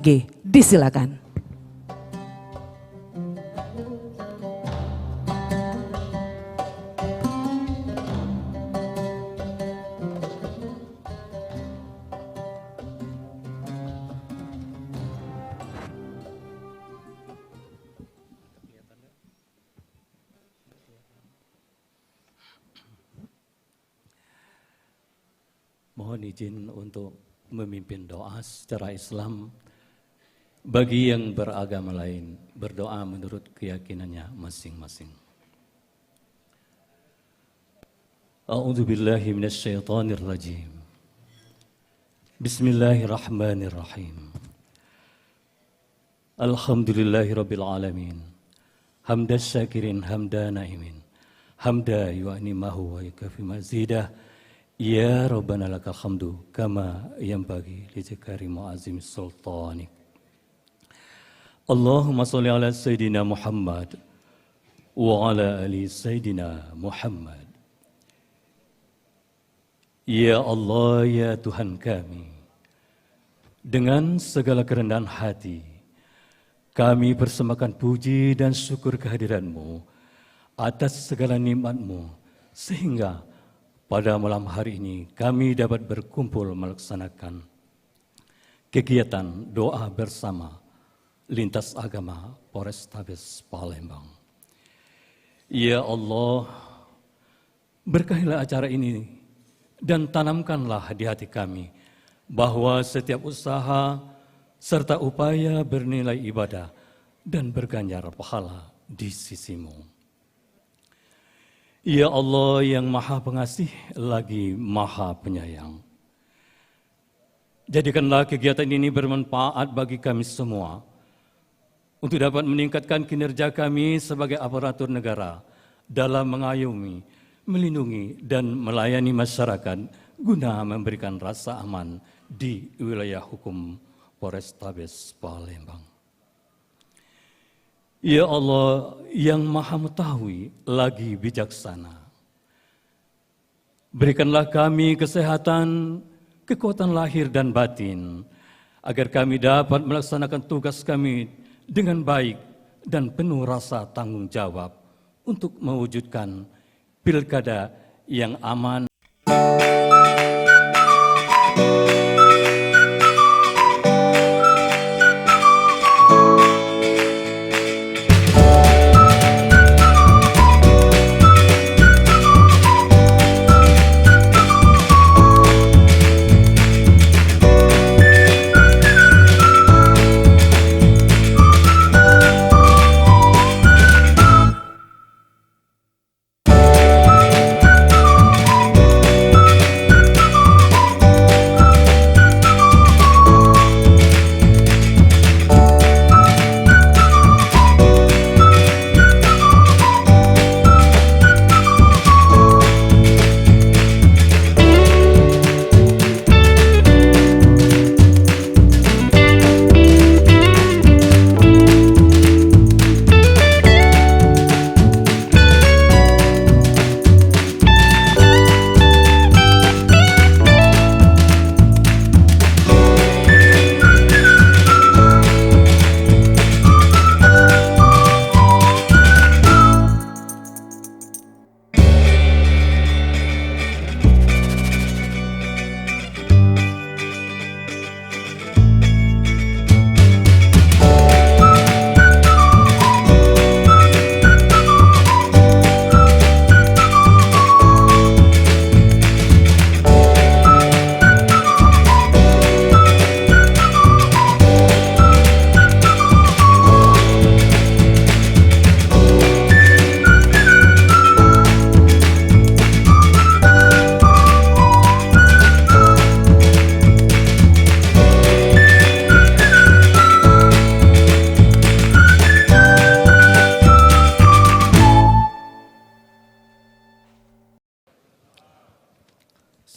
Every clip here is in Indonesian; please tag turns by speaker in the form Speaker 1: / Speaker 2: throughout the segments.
Speaker 1: G, disilakan.
Speaker 2: Mohon izin untuk memimpin doa secara Islam bagi yang beragama lain, berdoa menurut keyakinannya masing-masing. A'udzu billahi minasyaitonir rajim. Bismillahirrahmanirrahim. Alhamdulillahirabbil alamin. Hamdas syakirin hamda naimin. Hamda yu'nimahu wa yukafi mazidah. Ya Rabbana lakal hamdu kama yanbaghi li karimu azim sultanik. Allahumma sholli ala Sayyidina Muhammad wa ala ali Sayyidina Muhammad. Ya Allah, ya Tuhan kami, dengan segala kerendahan hati, kami persembahkan puji dan syukur kehadiran-Mu atas segala nikmat-Mu, sehingga pada malam hari ini kami dapat berkumpul melaksanakan kegiatan doa bersama lintas agama Polrestabes Palembang. Ya Allah, berkahilah acara ini dan tanamkanlah di hati kami bahwa setiap usaha serta upaya bernilai ibadah dan berganjar pahala di sisi-Mu. Ya Allah yang Maha Pengasih lagi Maha Penyayang, jadikanlah kegiatan ini bermanfaat bagi kami semua untuk dapat meningkatkan kinerja kami sebagai aparatur negara dalam mengayomi, melindungi, dan melayani masyarakat guna memberikan rasa aman di wilayah hukum Polrestabes Palembang. Ya Allah yang Maha Mengetahui lagi bijaksana, berikanlah kami kesehatan, kekuatan lahir dan batin, agar kami dapat melaksanakan tugas kami dengan baik dan penuh rasa tanggung jawab untuk mewujudkan pilkada yang aman.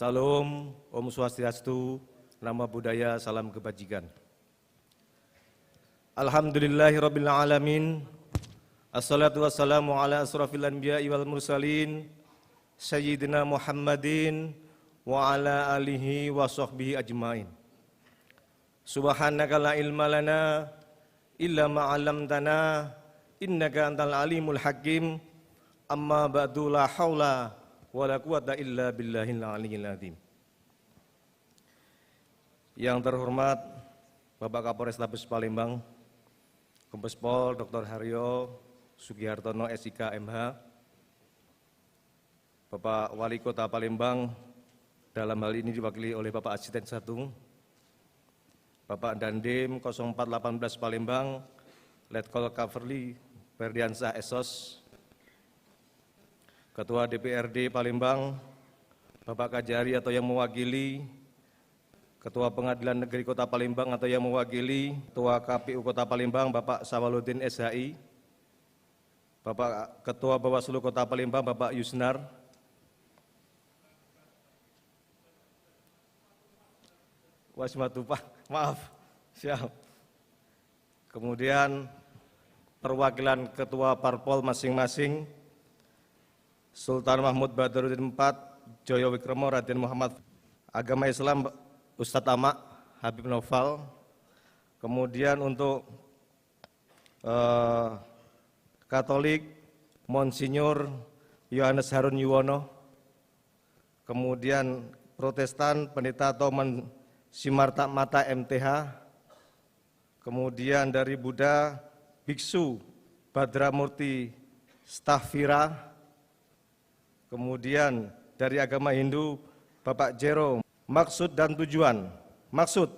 Speaker 3: Salam, Om Swastiastu, Namo Buddhaya, salam kebajikan. Alhamdulillahirabbil alamin. Assalatu wassalamu ala asrafil anbiya'i wal mursalin Sayyidina Muhammadin wa ala alihi wa sahbihi ajmain. Subhanaka la ilma lana illa ma 'allamtana innaka antal alimul hakim. Amma ba'du, la haula wala quwata illa billahil aliyyil azim. Yang terhormat Bapak Kapolrestabes Palembang, Kombes Pol Dr. Haryo Sugihartono SIK MH, Bapak Wali Kota Palembang, dalam hal ini diwakili oleh Bapak Asisten 1, Bapak Dandim 0418 Palembang, Letkol Coverly Ferdiansah Esos, Ketua DPRD Palembang, Bapak Kajari atau yang mewakili, Ketua Pengadilan Negeri Kota Palembang atau yang mewakili, Ketua KPU Kota Palembang Bapak Sawaludin SHI, Bapak Ketua Bawaslu Kota Palembang Bapak Yusnar, Wasmatu Pak, maaf, siap. Kemudian perwakilan Ketua Parpol masing-masing, Sultan Mahmud Badruddin IV, Joyo Wikromo, Raden Muhammad, Agama Islam Ustadz Amak, Habib Noval. Kemudian untuk Katolik, Monsinyur Yohanes Harun Yuwono. Kemudian Protestan, Pendeta Tomen Simarta Mata MTH. Kemudian dari Buddha, Biksu Badramurti Stafira. Kemudian dari agama Hindu, Bapak Jero. Maksud dan tujuan. Maksud,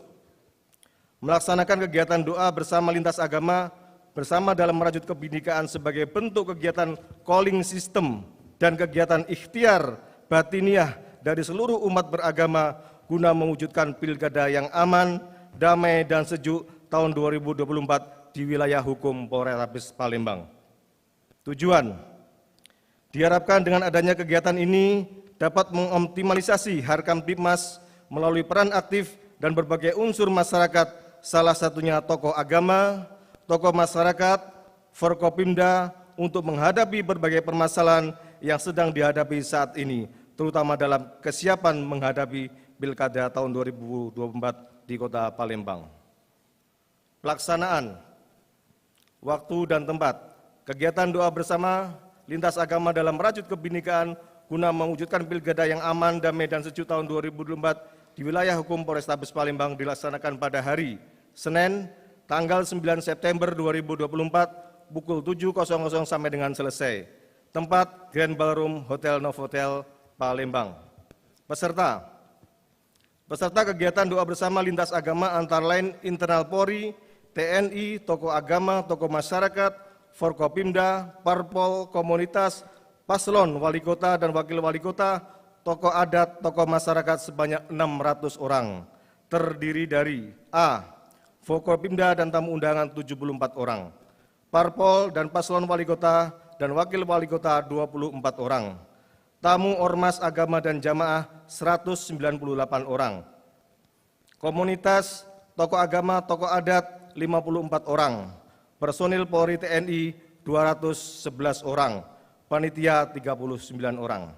Speaker 3: melaksanakan kegiatan doa bersama lintas agama bersama dalam merajut kebinekaan sebagai bentuk kegiatan calling system dan kegiatan ikhtiar batiniah dari seluruh umat beragama guna mewujudkan pilkada yang aman, damai dan sejuk tahun 2024 di wilayah hukum Polrestabes Palembang. Tujuan, diharapkan dengan adanya kegiatan ini dapat mengoptimalisasi Harkamtibmas melalui peran aktif dan berbagai unsur masyarakat, salah satunya tokoh agama, tokoh masyarakat, Forkopimda untuk menghadapi berbagai permasalahan yang sedang dihadapi saat ini, terutama dalam kesiapan menghadapi Pilkada tahun 2024 di Kota Palembang. Pelaksanaan, waktu dan tempat, kegiatan doa bersama lintas agama dalam merajut kebinekaan guna mewujudkan pilkada yang aman, damai dan sejuk tahun 2024 di wilayah hukum Polrestabes Palembang dilaksanakan pada hari Senin, tanggal 9 September 2024 pukul 7.00 sampai dengan selesai. Tempat Grand Ballroom Hotel Novotel Palembang. Peserta kegiatan doa bersama lintas agama antara lain internal Polri, TNI, tokoh agama, tokoh masyarakat, Forkopimda, Parpol, komunitas, paslon, wali kota dan wakil wali kota, tokoh adat, tokoh masyarakat sebanyak 600 orang. Terdiri dari A. Forkopimda dan tamu undangan 74 orang. Parpol dan paslon wali kota dan wakil wali kota 24 orang. Tamu ormas agama dan jamaah 198 orang. Komunitas, tokoh agama, tokoh adat 54 orang. Personil Polri TNI 211 orang. Panitia 39 orang.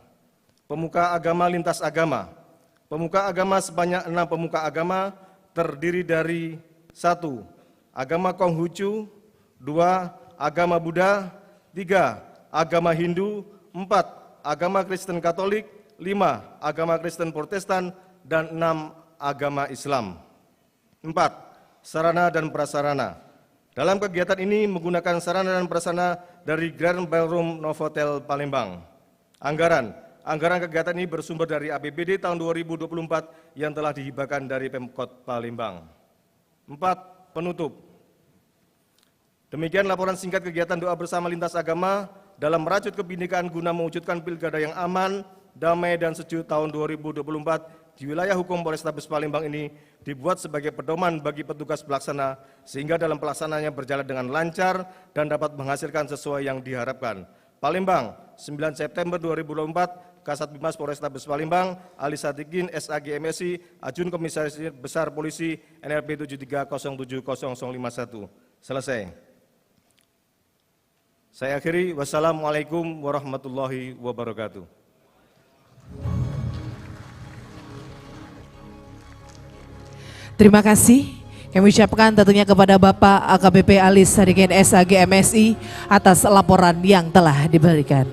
Speaker 3: Pemuka agama lintas agama. Pemuka agama sebanyak 6 pemuka agama terdiri dari 1. Agama Konghucu, 2. Agama Buddha, 3. Agama Hindu, 4. Agama Kristen Katolik, 5. Agama Kristen Protestan, dan 6. Agama Islam. 4. Sarana dan prasarana. Dalam kegiatan ini menggunakan sarana dan prasarana dari Grand Ballroom Novotel Palembang. Anggaran kegiatan ini bersumber dari APBD tahun 2024 yang telah dihibahkan dari Pemkot Palembang. 4. Penutup. Demikian laporan singkat kegiatan doa bersama lintas agama dalam merajut kebinekaan guna mewujudkan pilkada yang aman, damai dan sejuk tahun 2024 di wilayah hukum Polrestabes Palembang ini dibuat sebagai pedoman bagi petugas pelaksana sehingga dalam pelaksanaannya berjalan dengan lancar dan dapat menghasilkan sesuai yang diharapkan. Palembang, 9 September 2024, Kasat Bimas Polrestabes Palembang, Ali Sadikin, SAG MSI, Ajun Komisaris Besar Polisi, NLP 73070051. Selesai. Saya akhiri, wassalamualaikum warahmatullahi wabarakatuh.
Speaker 1: Terima kasih Kami ucapkan tentunya kepada Bapak AKBP Alis Sadikin SAG MSI atas laporan yang telah diberikan.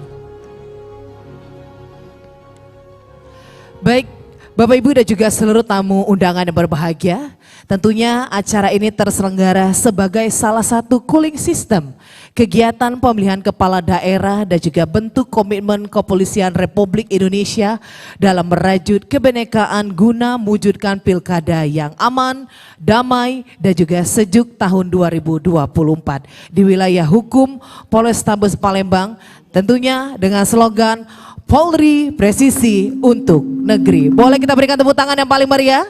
Speaker 1: Baik, Bapak Ibu dan juga seluruh tamu undangan yang berbahagia, tentunya acara ini terselenggara sebagai salah satu cooling system kegiatan pemilihan kepala daerah dan juga bentuk komitmen Kepolisian Republik Indonesia dalam merajut kebinekaan guna mewujudkan pilkada yang aman, damai dan juga sejuk tahun 2024 di wilayah hukum Polrestabes Palembang, tentunya dengan slogan Polri Presisi untuk Negeri. Boleh kita berikan tepuk tangan yang paling meriah?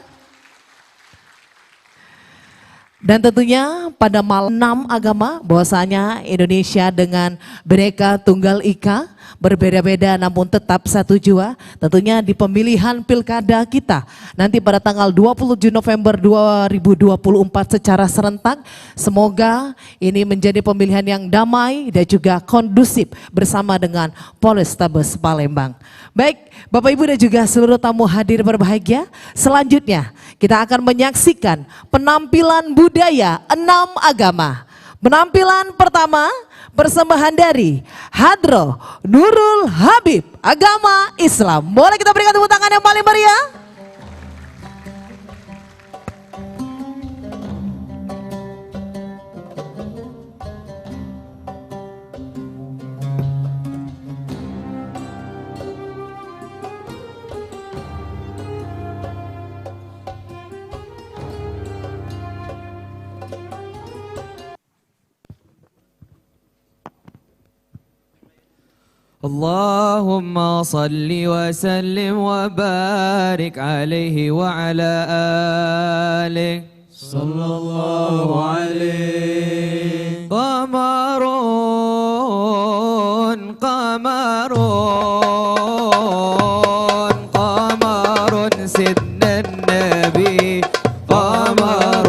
Speaker 1: Dan tentunya pada malam 6 agama bahwasanya Indonesia dengan Bhinneka Tunggal Ika berbeda-beda namun tetap satu jua, tentunya di pemilihan pilkada kita nanti pada tanggal 27 November 2024 secara serentak. Semoga ini menjadi pemilihan yang damai dan juga kondusif bersama dengan Polrestabes Palembang. Baik, Bapak Ibu dan juga seluruh tamu hadir berbahagia, selanjutnya kita akan menyaksikan penampilan budaya 6 agama. Penampilan pertama, persembahan dari Hadro Nurul Habib, agama Islam. Boleh kita berikan tepuk tangan yang paling meriah?
Speaker 4: اللهم صل وسلم وبارك عليه وعلى آله صلى الله عليه. قمر قمر قمر سيدنا النبي قمر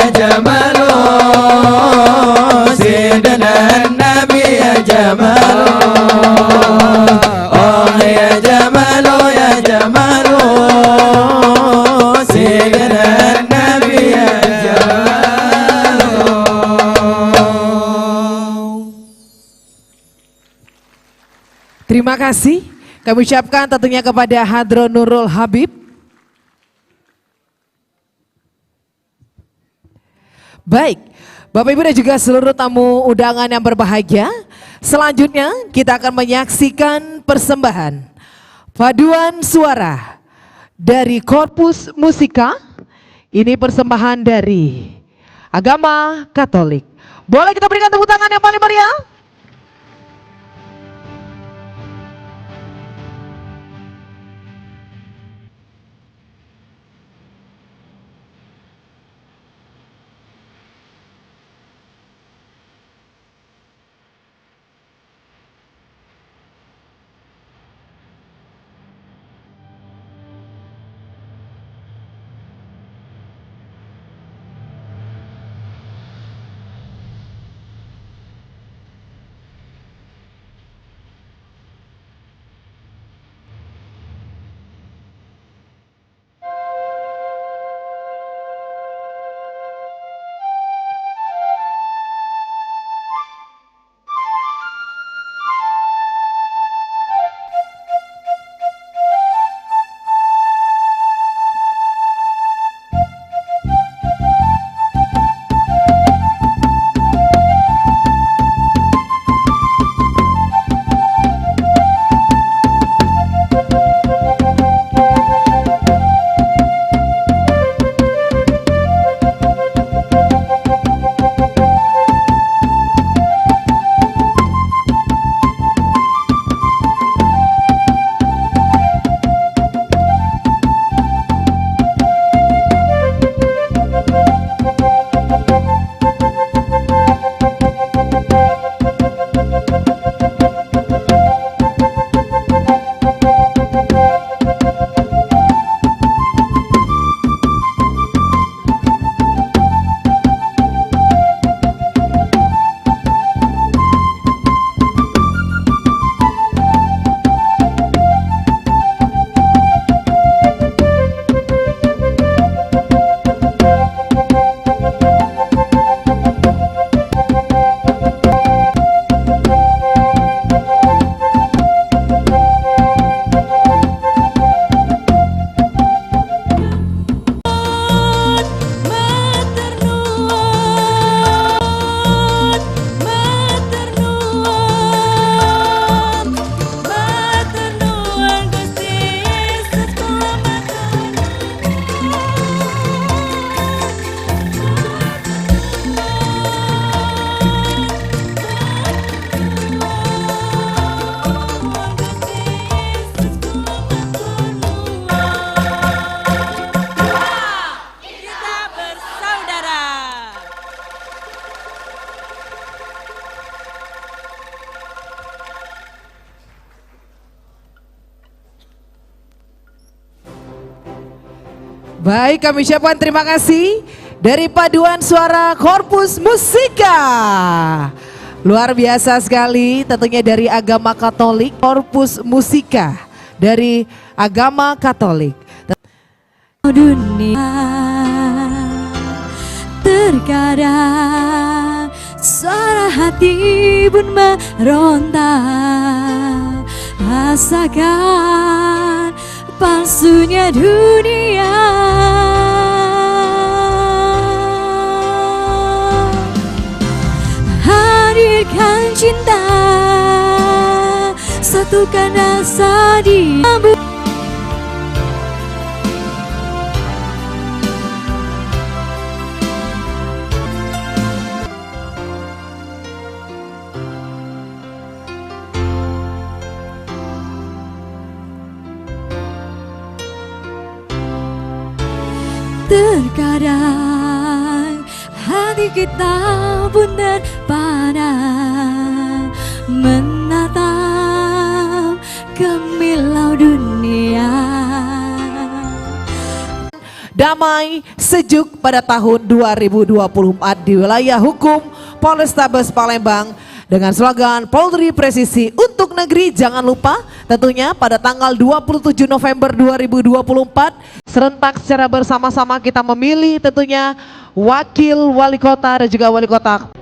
Speaker 4: جمال سيدنا النبي يا جمال يا جمال يا جمال سيدنا النبي يا جمال.
Speaker 1: Terima kasih kami ucapkan tentunya kepada Hadro Nurul Habib. Baik, Bapak Ibu dan juga seluruh tamu undangan yang berbahagia, selanjutnya kita akan menyaksikan persembahan paduan suara dari Korpus Musika. Ini persembahan dari agama Katolik. Boleh kita berikan tepuk tangan yang paling meriah? Baik, kami ucapkan terima kasih dari paduan suara Korpus Musika. Luar biasa sekali, tentunya dari agama Katolik, Korpus Musika dari agama Katolik.
Speaker 5: Dunia terkadang suara hati pun meronta, rasakan palsunya dunia. Hadirkan cinta, satukan rasa di terkadang hati kita pun terpana menatap kemilau dunia.
Speaker 1: Damai sejuk pada tahun 2024 di wilayah hukum Polrestabes Palembang dengan slogan Polri Presisi untuk Negeri. Jangan lupa tentunya pada tanggal 27 November 2024 serentak secara bersama-sama kita memilih tentunya wakil wali kota dan juga wali kota.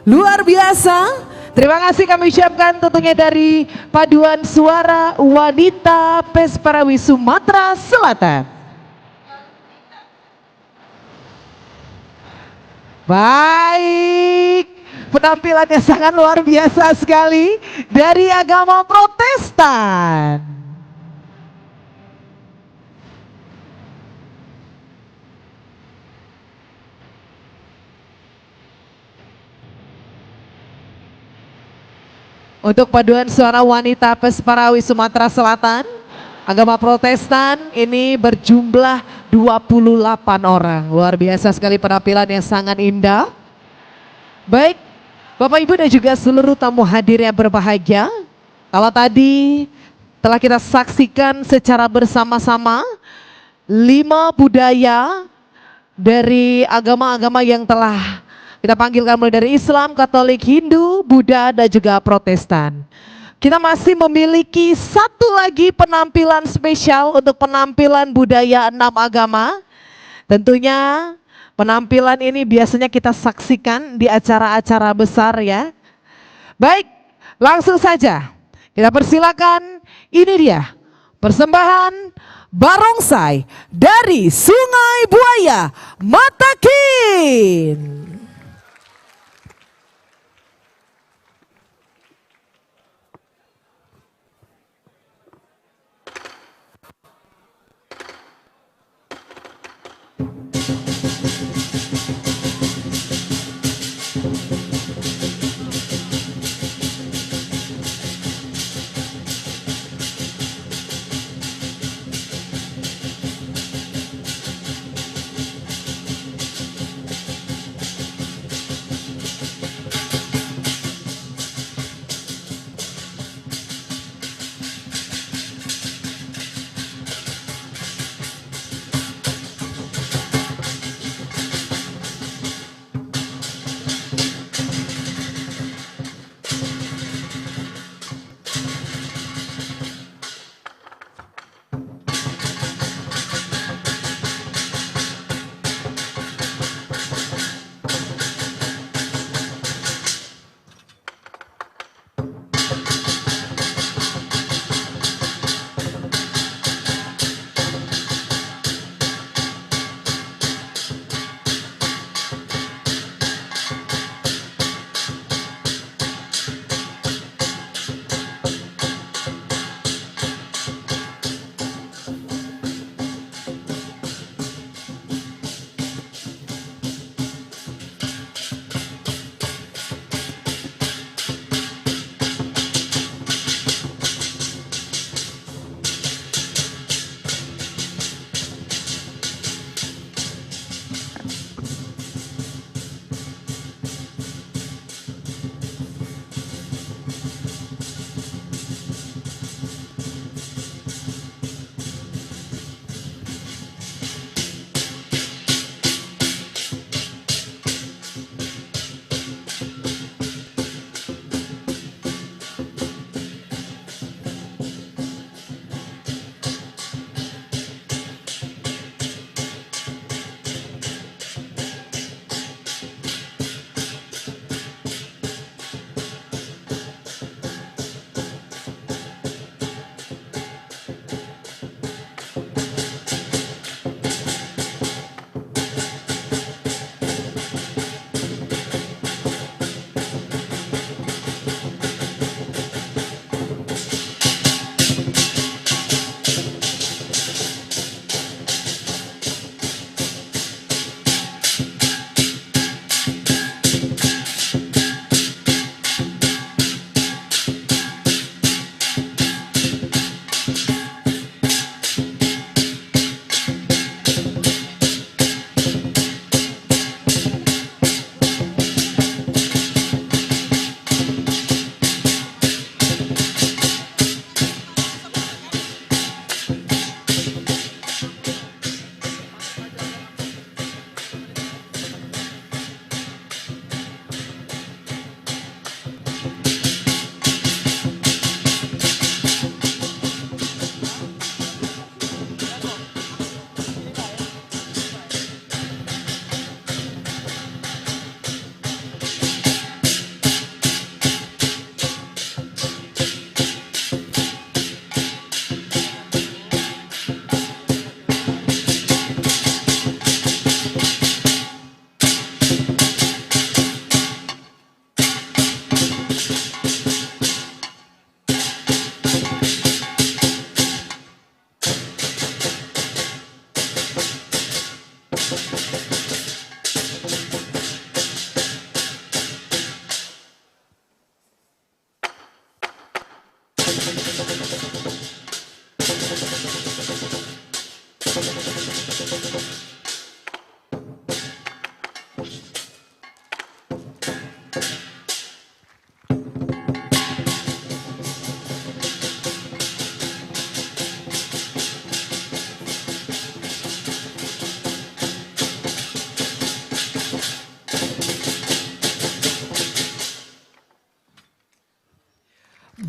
Speaker 1: Luar biasa. Terima kasih kami ucapkan tentunya dari Paduan Suara Wanita Pesparawi Sumatera Selatan. Baik, penampilannya sangat luar biasa sekali dari agama Protestan. Untuk paduan suara wanita Pesparawi Sumatera Selatan, agama Protestan ini berjumlah 28 orang. Luar biasa sekali penampilan yang sangat indah. Baik, Bapak Ibu dan juga seluruh tamu hadir yang berbahagia. Kalau tadi telah kita saksikan secara bersama-sama 5 budaya dari agama-agama yang telah kita panggilkan mulai dari Islam, Katolik, Hindu, Buddha, dan juga Protestan. Kita masih memiliki satu lagi penampilan spesial untuk penampilan budaya 6 agama. Tentunya penampilan ini biasanya kita saksikan di acara-acara besar ya. Baik, langsung saja kita persilakan, ini dia persembahan barongsai dari Sungai Buaya Matakin.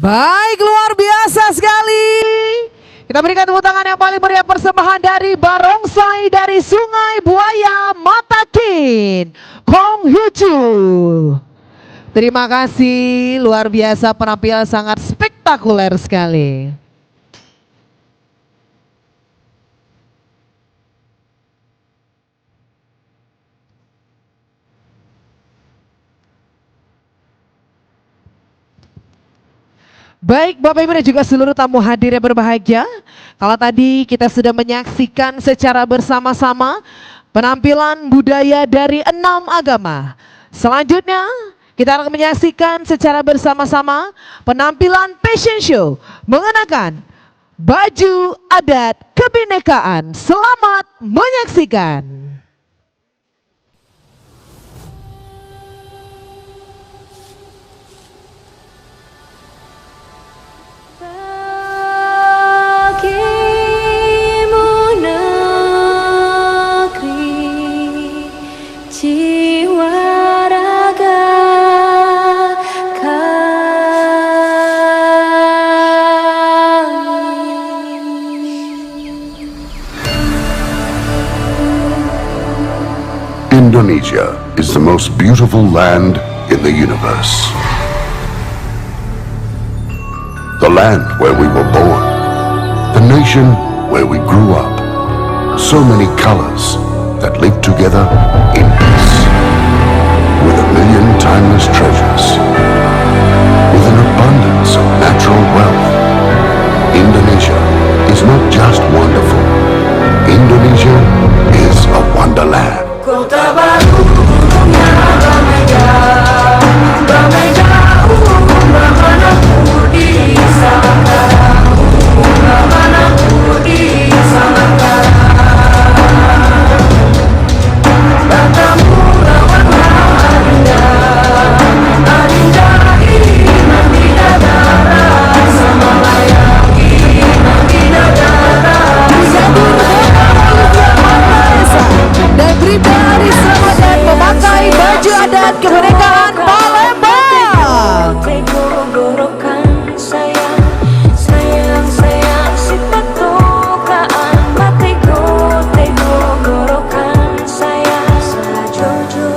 Speaker 1: Baik, luar biasa sekali. Kita berikan tepuk tangan yang paling meriah persembahan dari Barongsai dari Sungai Buaya Matakin, Konghucu. Terima kasih, luar biasa, penampilan sangat spektakuler sekali. Baik Bapak Ibu dan juga seluruh tamu hadir yang berbahagia. Kalau tadi kita sudah menyaksikan secara bersama-sama penampilan budaya dari 6 agama. Selanjutnya kita akan menyaksikan secara bersama-sama penampilan fashion show mengenakan baju adat kebinekaan. Selamat menyaksikan.
Speaker 5: Bagimu negeri jiwa raga kami.
Speaker 6: Indonesia is the most beautiful land in the universe. The land where we were born, the nation where we grew up. So many colors that live together in peace. With a million timeless treasures. With an abundance of natural wealth. Indonesia is not just wonderful. Indonesia is a wonderland.
Speaker 4: Kota baru dunia ramai jauh, ramanaku di Sangkarang, ramanaku di Sangkarang. Batamu lawan Adinda, Adinda iman di dadara, sama layang iman di dadara.
Speaker 1: Dan Bribda Aris Ramadan memakai baju adat kemerdekaan Palembang.
Speaker 5: Tenggorokan sayang, sayang, sayang si patokaan matego, tenggorokan sayang sajojo,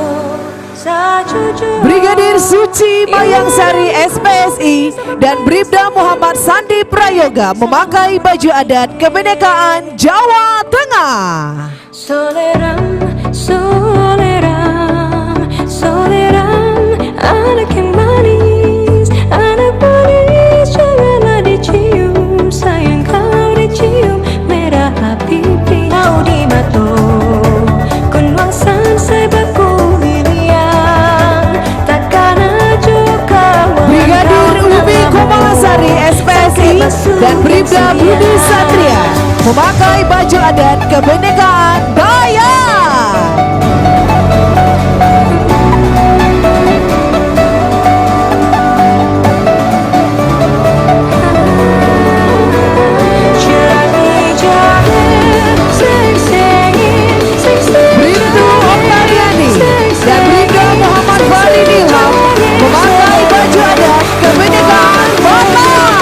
Speaker 5: sajojo.
Speaker 1: Brigadir Suci Mayangsari SPSI dan Bribda Muhammad Sandi Prayoga memakai baju adat kebinekaan Jawa Tengah.
Speaker 5: Soleram, soleram, soleram, anak yang manis, janganlah dicium, sayang kalau dicium, merah pipi, kau di mata, kunwangsan sebaku miliar, takkan juga
Speaker 1: Brigadir Umi Kumalasari SPSI dan Bribda Budi Satria memakai baju adat kebinekaan Dayak. Bribtu Oktariani dan Bribda Muhammad Farid Ilham memakai baju adat kebinekaan Batak.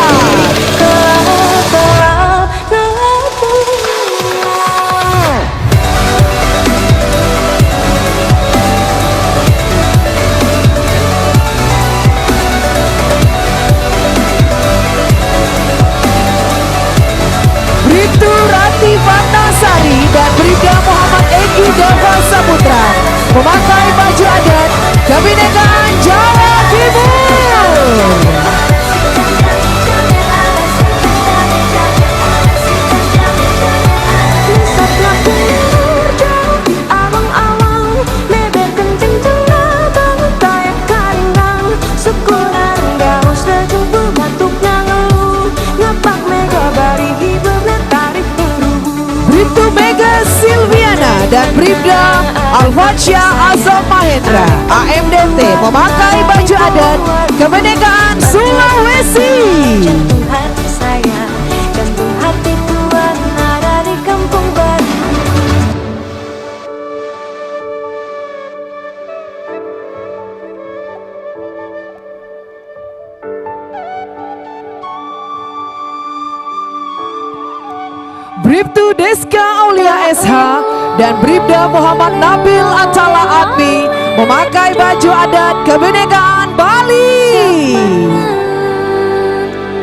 Speaker 1: Bribtu Rati Fatnasari dan Bribda Muhammad Egi Deva Saputra memakai baju adat kebinekaan Jawa Timur.
Speaker 5: Saatlah jauh di abang
Speaker 1: dan Bribda Alfansya Azam Mahendra, AMDT, memakai baju adat kemerdekaan Sulawesi.
Speaker 5: Jantung hati saya, jantung hati Tuhan ada di kampung baru.
Speaker 1: Bribtu Deska Aulia SH dan Bribda Muhammad Nabil Atala Admi memakai baju adat kemerdekaan Bali.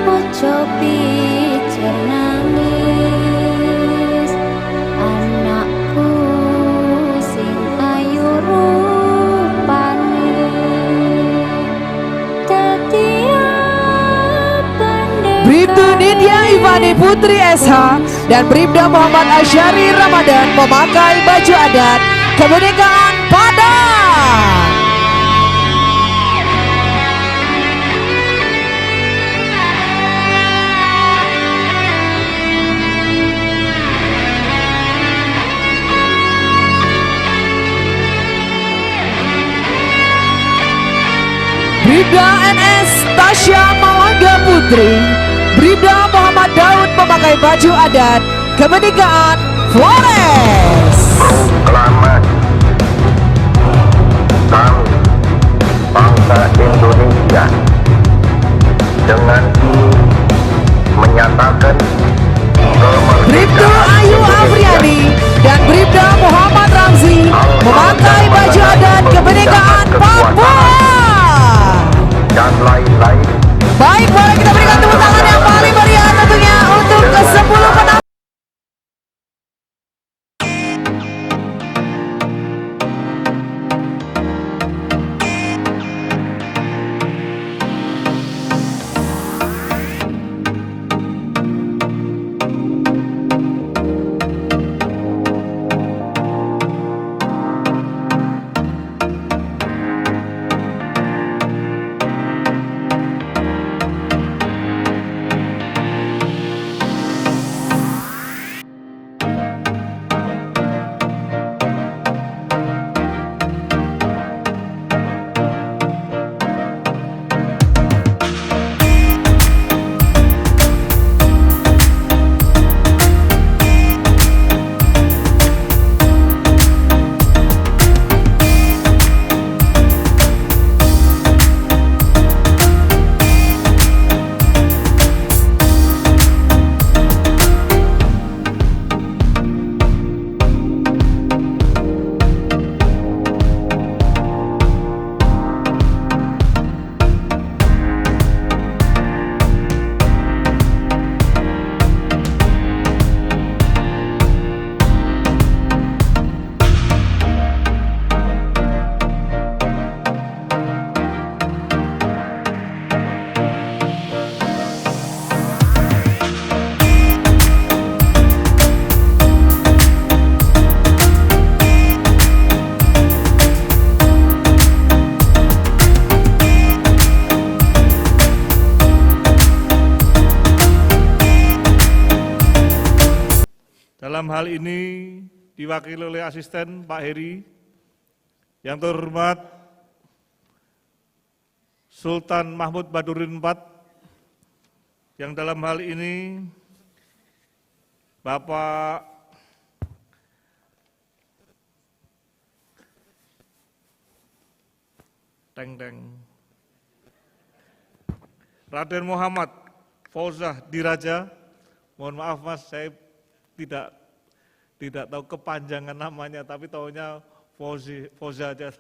Speaker 5: Ojo pijer nangis, anakku sing ayu rupane.
Speaker 1: Bribtu Nidya Ivani Putri SH dan Bribda Muhammad Asyari Ramadan memakai baju adat kemerdekaan Padang. Bribda NS Tasya Malangga Putri, Bribda Muhammad Daud memakai baju adat kemerdekaan Flores.
Speaker 7: Proklamasi kami bangsa Indonesia dengan ini menyatakan
Speaker 1: Bribtu Ayu Afriani dan Bribda Muhammad Ramzi memakai baju adat kemerdekaan Papua.
Speaker 7: dan lain-lain.
Speaker 1: Baik, boleh kita berikan tepuk tangan yang paling meriah tentunya untuk ke-10 penampilan.
Speaker 8: Dalam hal ini diwakili oleh asisten Pak Heri, yang terhormat Sultan Mahmud Badurin IV, yang dalam hal ini Bapak Raden Muhammad Fauzah Diraja, mohon maaf Mas, saya tidak tahu kepanjangan namanya, tapi tahunya Fauzah aja.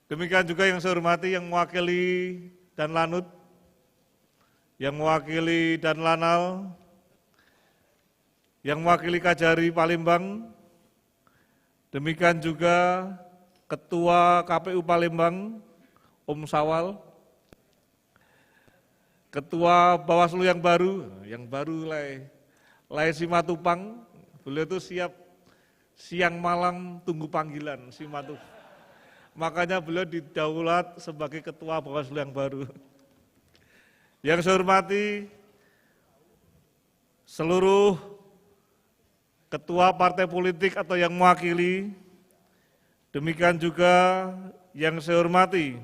Speaker 8: Demikian juga yang saya hormati yang mewakili Dan Lanut, yang mewakili Dan Lanal, yang mewakili Kajari Palembang, demikian juga Ketua KPU Palembang, Om Sawal, Ketua Bawaslu yang baru Lai Simatupang, beliau itu siap siang malam tunggu panggilan Simatupang. Makanya beliau didaulat sebagai Ketua Bawaslu yang baru. Yang saya hormati seluruh ketua partai politik atau yang mewakili, demikian juga yang saya hormati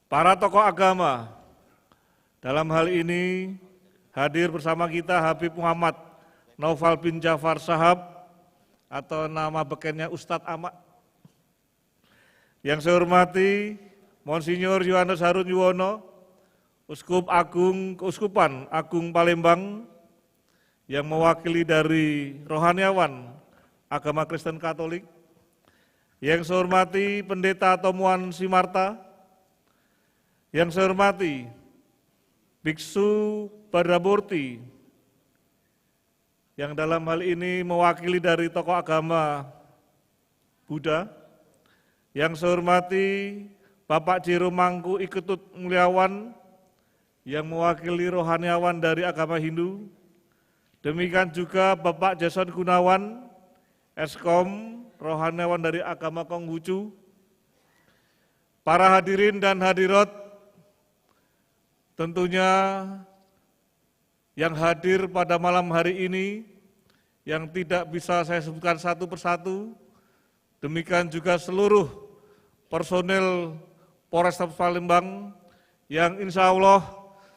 Speaker 8: para tokoh agama. Dalam hal ini hadir bersama kita Habib Muhammad Naufal bin Jafar Shahab atau nama bekennya Ustadz Amak. Yang saya hormati Monsinyur Yohanes Harun Yuwono, Keuskupan Agung Palembang yang mewakili dari rohaniawan agama Kristen Katolik. Yang saya hormati Pendeta Tomuan Simarta. Yang saya hormati Biksu Badaburti yang dalam hal ini mewakili dari tokoh agama Buddha. Yang saya hormati Bapak Jero Mangku Iketut Mulyawan yang mewakili rohaniawan dari agama Hindu. Demikian juga Bapak Jason Gunawan, Eskom, rohaniawan dari agama Konghucu. Para hadirin dan hadirat, tentunya yang hadir pada malam hari ini, yang tidak bisa saya sebutkan satu persatu, demikian juga seluruh personel Polrestabes Palembang yang insya Allah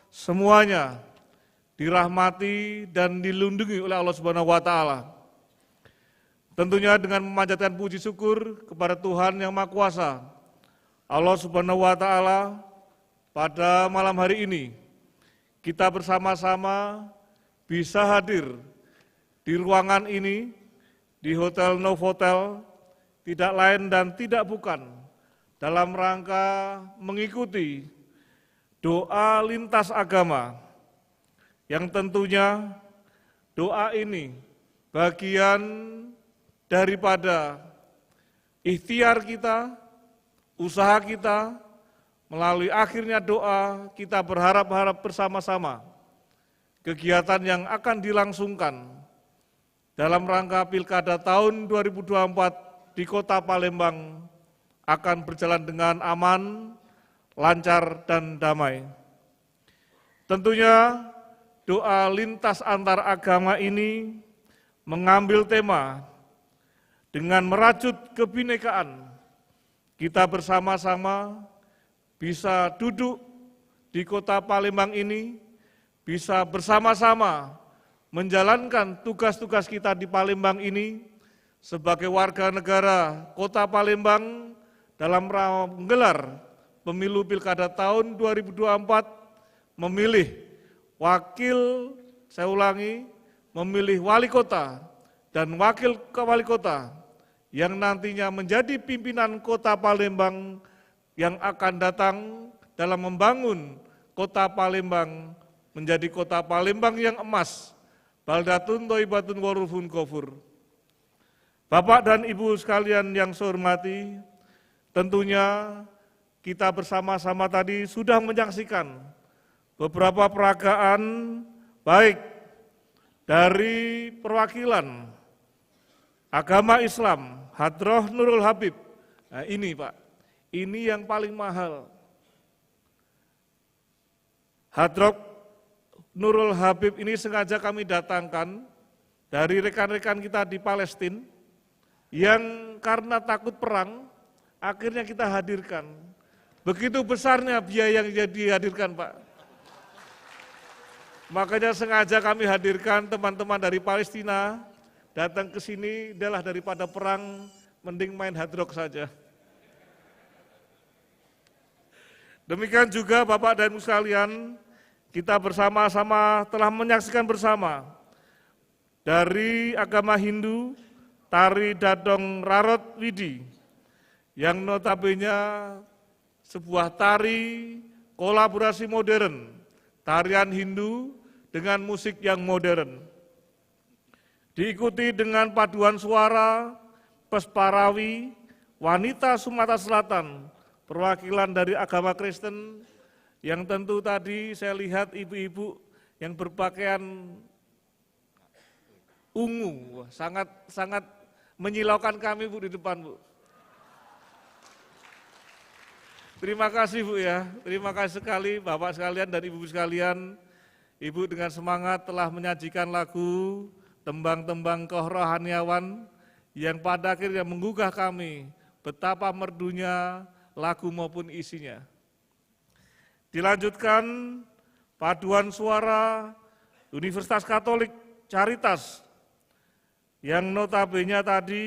Speaker 8: semuanya dirahmati dan dilindungi oleh Allah Subhanahu wa Ta'ala. Tentunya dengan memanjatkan puji syukur kepada Tuhan Yang Maha Kuasa, Allah Subhanahu wa Ta'ala, pada malam hari ini kita bersama-sama bisa hadir di ruangan ini, di Hotel Novotel, tidak lain dan tidak bukan dalam rangka mengikuti doa lintas agama, yang tentunya doa ini bagian daripada ikhtiar kita, usaha kita. Melalui akhirnya doa, kita berharap-harap bersama-sama kegiatan yang akan dilangsungkan dalam rangka Pilkada tahun 2024 di Kota Palembang akan berjalan dengan aman, lancar, dan damai. Tentunya doa lintas antar agama ini mengambil tema dengan merajut kebinekaan. Kita bersama-sama bisa duduk di Kota Palembang ini, bisa bersama-sama menjalankan tugas-tugas kita di Palembang ini sebagai warga negara Kota Palembang dalam menggelar pemilu Pilkada tahun 2024, memilih wakil, saya ulangi, memilih wali kota dan wakil wali kota yang nantinya menjadi pimpinan Kota Palembang yang akan datang dalam membangun Kota Palembang menjadi Kota Palembang yang emas, baldatun thayyibatun wa rufun ghafur. Bapak dan Ibu sekalian yang saya hormati, tentunya kita bersama-sama tadi sudah menyaksikan beberapa peragaan baik dari perwakilan agama Islam, Hadroh Nurul Habib. Nah ini Pak, ini yang paling mahal. Hadroh Nurul Habib ini sengaja kami datangkan dari rekan-rekan kita di Palestina yang karena takut perang, akhirnya kita hadirkan. Begitu besarnya biaya yang dihadirkan Pak. Makanya sengaja kami hadirkan teman-teman dari Palestina datang ke sini, adalah daripada perang, mending main hard rock saja. Demikian juga Bapak dan Ibu sekalian, kita bersama-sama telah menyaksikan bersama dari agama Hindu, tari Dadong Rarot Widi, yang notabene sebuah tari kolaborasi modern, tarian Hindu dengan musik yang modern. Diikuti dengan paduan suara Pesparawi, wanita Sumatera Selatan, perwakilan dari agama Kristen, yang tentu tadi saya lihat ibu-ibu yang berpakaian ungu, sangat menyilaukan kami Bu di depan Bu. Terima kasih Bu ya, terima kasih sekali Bapak sekalian dan Ibu sekalian. Ibu dengan semangat telah menyajikan lagu tembang-tembang kerohaniawan yang pada akhirnya menggugah kami betapa merdunya lagu maupun isinya. Dilanjutkan paduan suara Universitas Katolik Caritas yang notabene tadi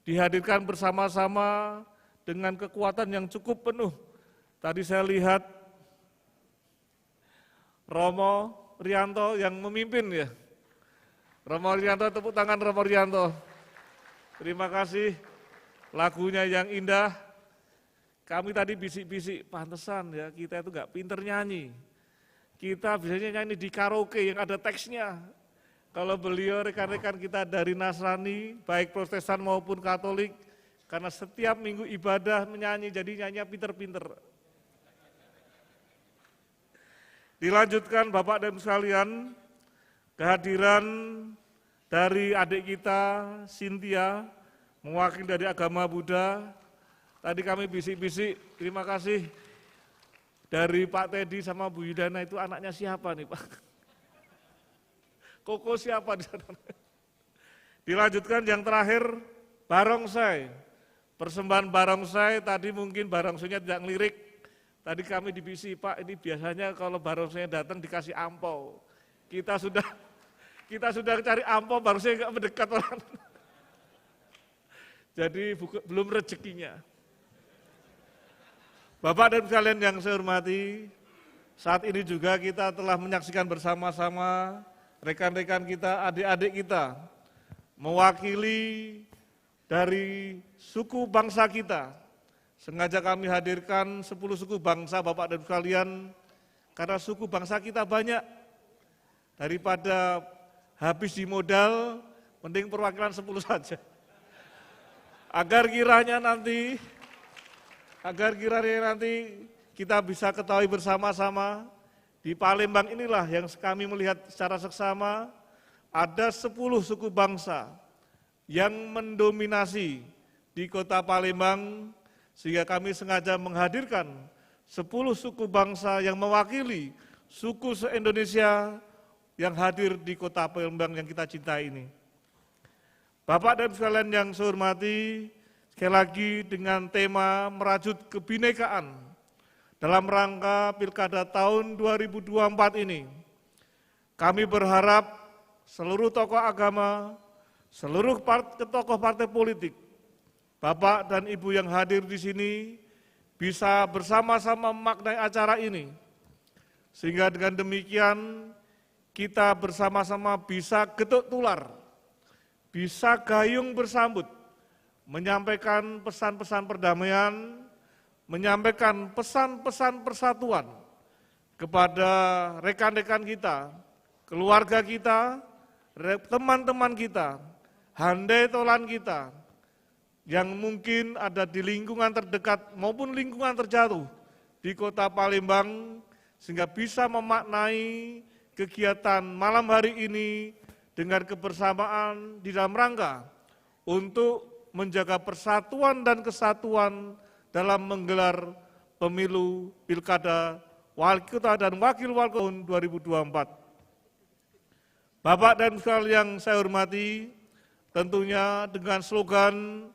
Speaker 8: dihadirkan bersama-sama dengan kekuatan yang cukup penuh. Tadi saya lihat Romo Rianto yang memimpin ya. Romo Rianto, tepuk tangan Romo Rianto. Terima kasih, lagunya yang indah. Kami tadi bisik-bisik, pantesan ya kita itu nggak pinter nyanyi. Kita biasanya nyanyi di karaoke yang ada teksnya. Kalau beliau rekan-rekan kita dari Nasrani, baik Protestan maupun Katolik, karena setiap minggu ibadah menyanyi, jadi nyanyinya pinter-pinter. Dilanjutkan Bapak dan Ibu sekalian, kehadiran dari adik kita, Cynthia, mewakili dari agama Buddha. Tadi kami bisik-bisik, terima kasih dari Pak Teddy sama Bu Yudana, itu anaknya siapa nih Pak? Koko siapa di sana? Dilanjutkan yang terakhir, barongsai. Persembahan barongsai, tadi mungkin barongsainya tidak ngelirik. Tadi kami dibisi, Pak, ini biasanya kalau barongsainya datang dikasih ampau. Kita sudah cari ampau, barongsai nggak mendekat orang. Jadi belum rezekinya. Bapak dan sekalian yang saya hormati, saat ini juga kita telah menyaksikan bersama-sama rekan-rekan kita, adik-adik kita, mewakili dari suku bangsa kita. Sengaja kami hadirkan 10 suku bangsa Bapak dan sekalian, karena suku bangsa kita banyak. Daripada habis di modal, mending perwakilan 10 saja. Agar kiranya nanti kita bisa ketahui bersama-sama, di Palembang inilah yang kami melihat secara seksama, ada 10 suku bangsa yang mendominasi di kota Palembang, sehingga kami sengaja menghadirkan 10 suku bangsa yang mewakili suku se-Indonesia yang hadir di kota Palembang yang kita cintai ini. Bapak dan sekalian yang saya hormati, sekali lagi dengan tema merajut kebinekaan, dalam rangka Pilkada tahun 2024 ini, kami berharap seluruh tokoh agama, seluruh tokoh partai politik, Bapak dan Ibu yang hadir di sini bisa bersama-sama memaknai acara ini, sehingga dengan demikian kita bersama-sama bisa getuk tular, bisa gayung bersambut, menyampaikan pesan-pesan perdamaian, menyampaikan pesan-pesan persatuan kepada rekan-rekan kita, keluarga kita, teman-teman kita, handai tolan kita, yang mungkin ada di lingkungan terdekat maupun lingkungan terjauh di kota Palembang, sehingga bisa memaknai kegiatan malam hari ini dengan kebersamaan di dalam rangka untuk menjaga persatuan dan kesatuan dalam menggelar pemilu Pilkada Wali Kota dan Wakil Wali Kota tahun 2024. Bapak dan sekalian yang saya hormati, tentunya dengan slogan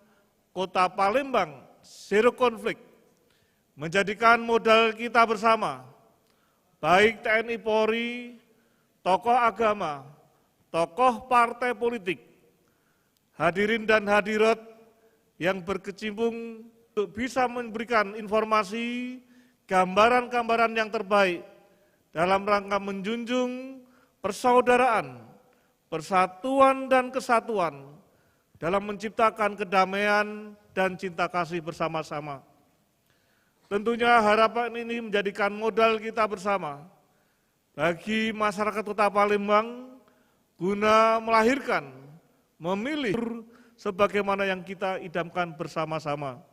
Speaker 8: Kota Palembang Zero Konflik, menjadikan modal kita bersama, baik TNI Polri, tokoh agama, tokoh partai politik, hadirin dan hadirat yang berkecimpung untuk bisa memberikan informasi, gambaran-gambaran yang terbaik dalam rangka menjunjung persaudaraan, persatuan dan kesatuan dalam menciptakan kedamaian dan cinta kasih bersama-sama. Tentunya harapan ini menjadikan modal kita bersama bagi masyarakat Kota Palembang guna melahirkan, memilih sebagaimana yang kita idamkan bersama-sama.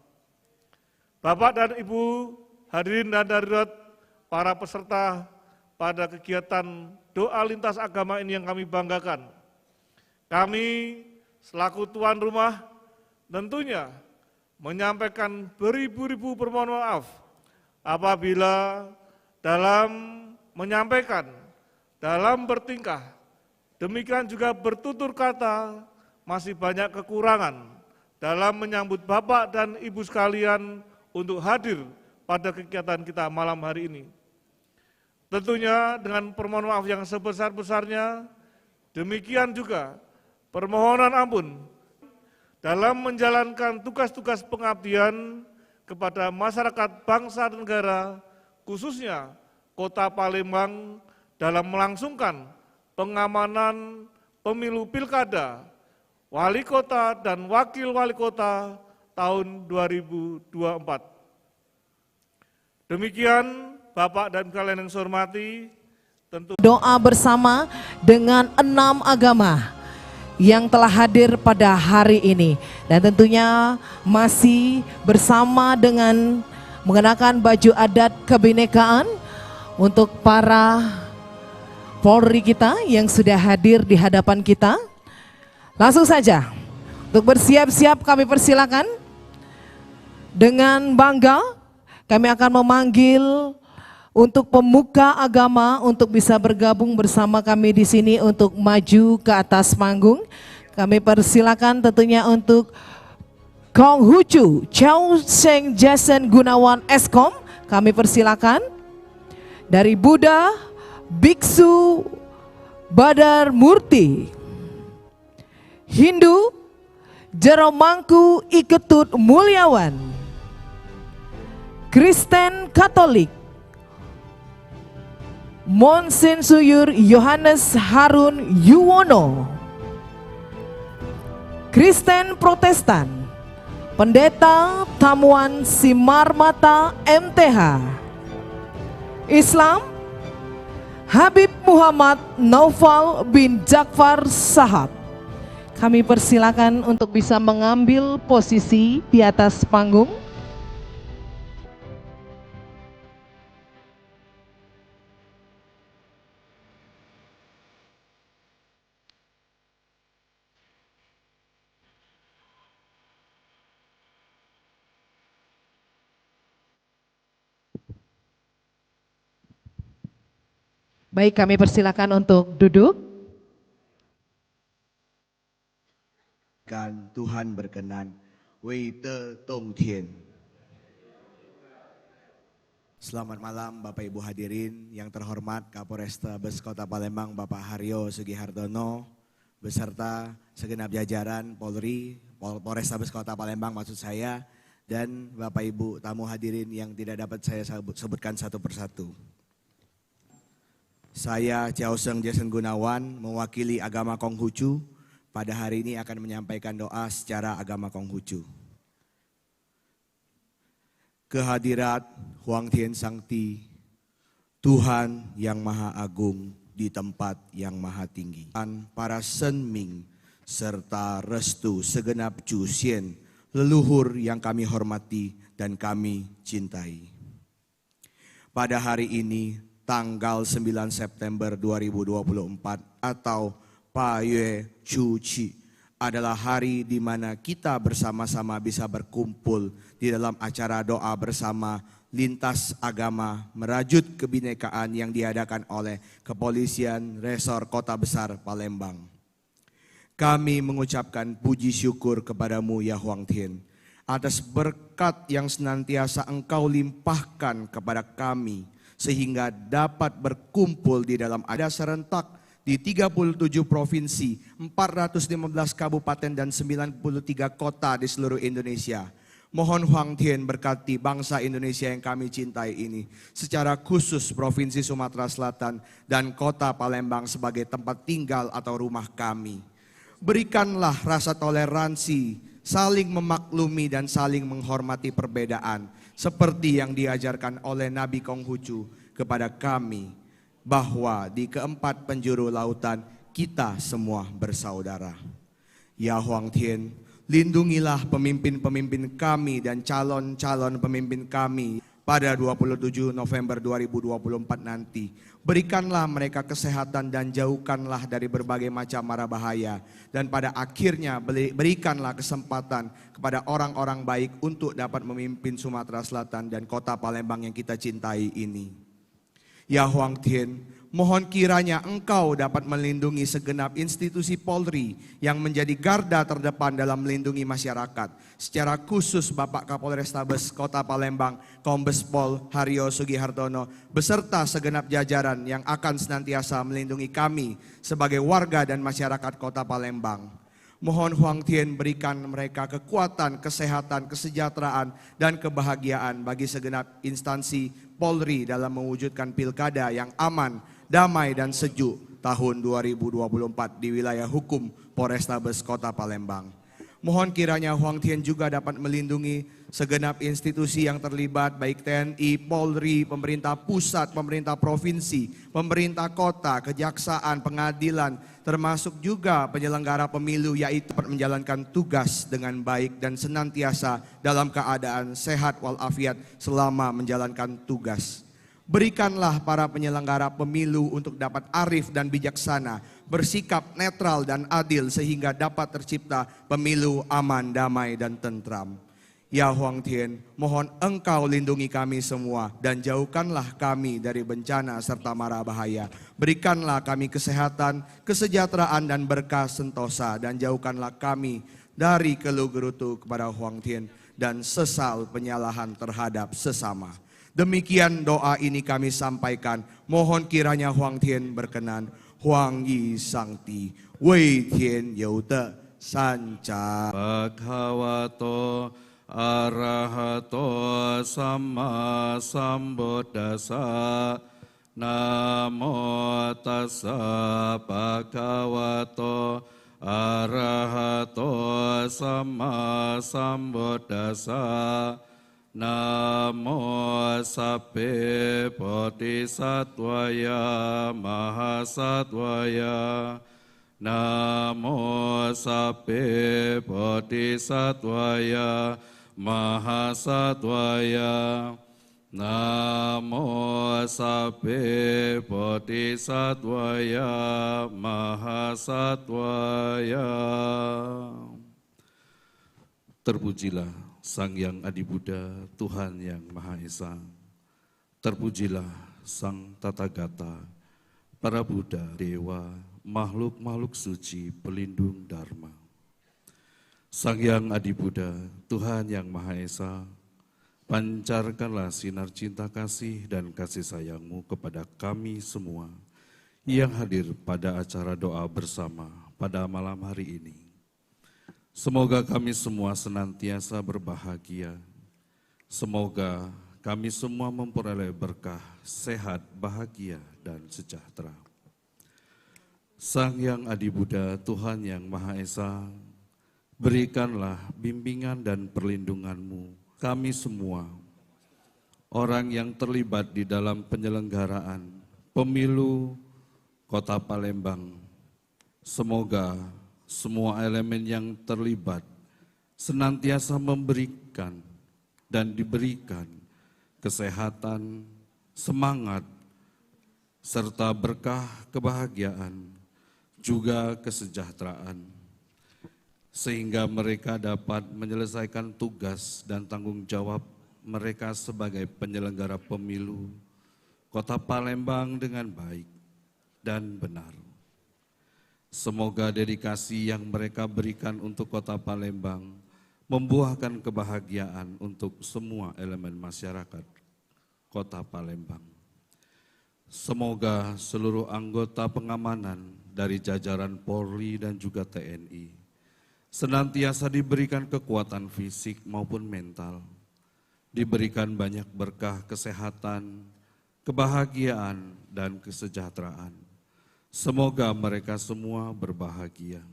Speaker 8: Bapak dan Ibu, hadirin dan hadirat, para peserta pada kegiatan doa lintas agama ini yang kami banggakan. Kami selaku tuan rumah tentunya menyampaikan beribu-ribu permohonan maaf apabila dalam menyampaikan, dalam bertingkah, Demikian juga bertutur kata masih banyak kekurangan dalam menyambut Bapak dan Ibu sekalian untuk hadir pada kegiatan kita malam hari ini. Tentunya dengan permohonan maaf yang sebesar-besarnya, demikian juga permohonan ampun dalam menjalankan tugas-tugas pengabdian kepada masyarakat bangsa dan negara, khususnya Kota Palembang dalam melangsungkan pengamanan pemilu pilkada, wali kota dan wakil wali kota tahun 2024. Demikian Bapak dan kalian yang saya hormati, tentu
Speaker 1: Doa bersama dengan 6 agama yang telah hadir pada hari ini. Dan tentunya masih bersama dengan mengenakan baju adat kebinekaan untuk para Polri kita yang sudah hadir di hadapan kita. Langsung saja untuk bersiap-siap kami persilakan. Dengan bangga kami akan memanggil untuk pemuka agama untuk bisa bergabung bersama kami di sini untuk maju ke atas panggung. Kami persilakan tentunya untuk Konghucu Chow Seng Jason Gunawan Eskom. Kami persilakan dari Buddha Biksu Badar Murti, Hindu Jeromangku Iketut Mulyawan, Kristen Katolik Monsinyur Yohanes Harun Yuwono, Kristen Protestan Pendeta Tamuan Simarmata MTH, Islam Habib Muhammad Naufal bin Ja'far Shahab. Kami persilakan untuk bisa mengambil posisi di atas panggung. Baik, kami persilakan untuk duduk.
Speaker 9: Tuhan berkenan. Wei Te Tong Tien. Selamat malam Bapak Ibu hadirin yang terhormat Kapolrestabes Kota Palembang Bapak Haryo Sugihartono beserta segenap jajaran Polri, Polrestabes Kota Palembang maksud saya, dan Bapak Ibu tamu hadirin yang tidak dapat saya sebutkan satu persatu. Saya Chow Seng Jason Gunawan mewakili agama Konghucu pada hari ini akan menyampaikan doa secara agama Konghucu. Kehadirat Huang Tian Sangti, Tuhan yang Maha Agung di tempat yang Maha Tinggi. Dan para senming serta restu segenap Jusien, leluhur yang kami hormati dan kami cintai. Pada hari ini, tanggal 9 September 2024 atau Pa Yue Chu Chi adalah hari di mana kita bersama-sama bisa berkumpul di dalam acara doa bersama lintas agama merajut kebinekaan yang diadakan oleh Kepolisian Resor Kota Besar Palembang. Kami mengucapkan puji syukur kepadamu ya Huang Tian atas berkat yang senantiasa engkau limpahkan kepada kami sehingga dapat berkumpul di dalam ada serentak di 37 provinsi, 415 kabupaten dan 93 kota di seluruh Indonesia. Mohon Huang Tian berkati bangsa Indonesia yang kami cintai ini, secara khusus Provinsi Sumatera Selatan dan Kota Palembang sebagai tempat tinggal atau rumah kami. Berikanlah rasa toleransi, saling memaklumi dan saling menghormati perbedaan, seperti yang diajarkan oleh Nabi Konghucu kepada kami, bahwa di keempat penjuru lautan kita semua bersaudara. Ya Huang Tian, lindungilah pemimpin-pemimpin kami dan calon-calon pemimpin kami pada 27 November 2024 nanti. Berikanlah mereka kesehatan dan jauhkanlah dari berbagai macam mara bahaya. Dan pada akhirnya berikanlah kesempatan kepada orang-orang baik untuk dapat memimpin Sumatera Selatan dan Kota Palembang yang kita cintai ini. Ya Huang Tian, mohon kiranya Engkau dapat melindungi segenap institusi Polri yang menjadi garda terdepan dalam melindungi masyarakat. Secara khusus Bapak Kapolrestabes Kota Palembang, Kombes Pol Haryo Sugihartono, beserta segenap jajaran yang akan senantiasa melindungi kami sebagai warga dan masyarakat Kota Palembang. Mohon Huang Thien berikan mereka kekuatan, kesehatan, kesejahteraan, dan kebahagiaan bagi segenap instansi Polri dalam mewujudkan pilkada yang aman, damai, dan sejuk tahun 2024 di wilayah hukum Polrestabes Kota Palembang. Mohon kiranya Huang Thien juga dapat melindungi segenap institusi yang terlibat baik TNI, Polri, pemerintah pusat, pemerintah provinsi, pemerintah kota, kejaksaan, pengadilan, termasuk juga penyelenggara pemilu yaitu dapat menjalankan tugas dengan baik dan senantiasa dalam keadaan sehat walafiat selama menjalankan tugas. Berikanlah para penyelenggara pemilu untuk dapat arif dan bijaksana, bersikap netral dan adil sehingga dapat tercipta pemilu aman, damai, dan tentram. Ya Huang Thien, mohon Engkau lindungi kami semua dan jauhkanlah kami dari bencana serta mara bahaya. Berikanlah kami kesehatan, kesejahteraan, dan berkah sentosa, dan jauhkanlah kami dari keluh gerutu kepada Huang Thien dan sesal penyalahan terhadap sesama. Demikian doa ini kami sampaikan. Mohon kiranya Huang Thien berkenan. Huang Yi Sangti, Wei Tian You De Sanca.
Speaker 10: Bhagavato Arahato Samma Sambuddhassa. Namo tassa Bhagavato Arahato Samma Sambuddhassa. Namo Sabbe Bodhisattvaya Mahasattvaya. Namo Sabbe Bodhisattvaya Mahasattvaya. Namo Sabbe Bodhisattvaya Mahasattvaya. Terpujilah Sang Yang Adi Buddha, Tuhan yang Maha Esa. Terpujilah Sang Tathagata, para Buddha, Dewa, makhluk-makhluk suci, pelindung Dharma. Sang Yang Adi Buddha, Tuhan yang Maha Esa, pancarkanlah sinar cinta kasih dan kasih sayang-Mu kepada kami semua yang hadir pada acara doa bersama pada malam hari ini. Semoga kami semua senantiasa berbahagia. Semoga kami semua memperoleh berkah, sehat, bahagia, dan sejahtera. Sang Yang Adi Buddha, Tuhan yang Maha Esa, berikanlah bimbingan dan perlindungan-Mu kami semua, orang yang terlibat di dalam penyelenggaraan pemilu Kota Palembang. Semoga semua elemen yang terlibat senantiasa memberikan dan diberikan kesehatan, semangat, serta berkah kebahagiaan, juga kesejahteraan, sehingga mereka dapat menyelesaikan tugas dan tanggung jawab mereka sebagai penyelenggara pemilu Kota Palembang dengan baik dan benar. Semoga dedikasi yang mereka berikan untuk Kota Palembang membuahkan kebahagiaan untuk semua elemen masyarakat Kota Palembang. Semoga seluruh anggota pengamanan dari jajaran Polri dan juga TNI senantiasa diberikan kekuatan fisik maupun mental, diberikan banyak berkah kesehatan, kebahagiaan, dan kesejahteraan. Semoga mereka semua berbahagia.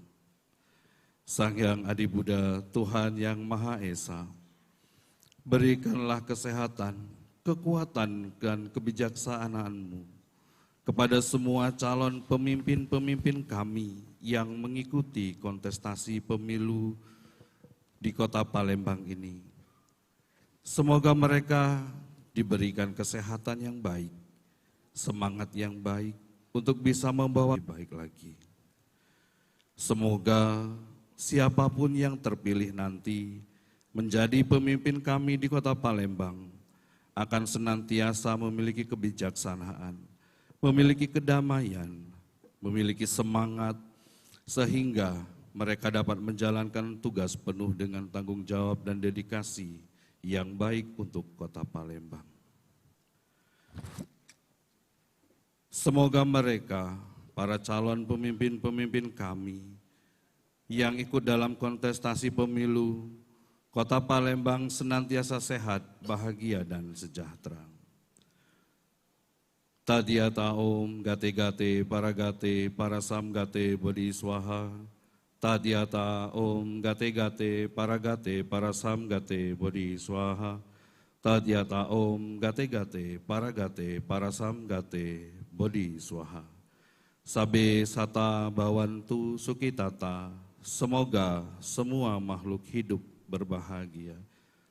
Speaker 10: Sang Yang Adi Buddha, Tuhan yang Maha Esa, berikanlah kesehatan, kekuatan, dan kebijaksanaan-Mu kepada semua calon pemimpin-pemimpin kami yang mengikuti kontestasi pemilu di Kota Palembang ini. Semoga mereka diberikan kesehatan yang baik, semangat yang baik, untuk bisa membawa lebih baik lagi. Semoga siapapun yang terpilih nanti menjadi pemimpin kami di Kota Palembang akan senantiasa memiliki kebijaksanaan, memiliki kedamaian, memiliki semangat, sehingga mereka dapat menjalankan tugas penuh dengan tanggung jawab dan dedikasi yang baik untuk Kota Palembang. Semoga mereka, para calon pemimpin-pemimpin kami, yang ikut dalam kontestasi pemilu, Kota Palembang senantiasa sehat, bahagia, dan sejahtera. Tadiata Om Gate-Gate Parasam Gate Bodhi Swaha. Tadiata Om Gate-Gate Parasam Gate Bodhi Swaha. Tadiata Om Gate-Gate Parasam Gate Bodhi Swaha. Sabe Sata Bawantu Sukitata. Semoga semua makhluk hidup berbahagia.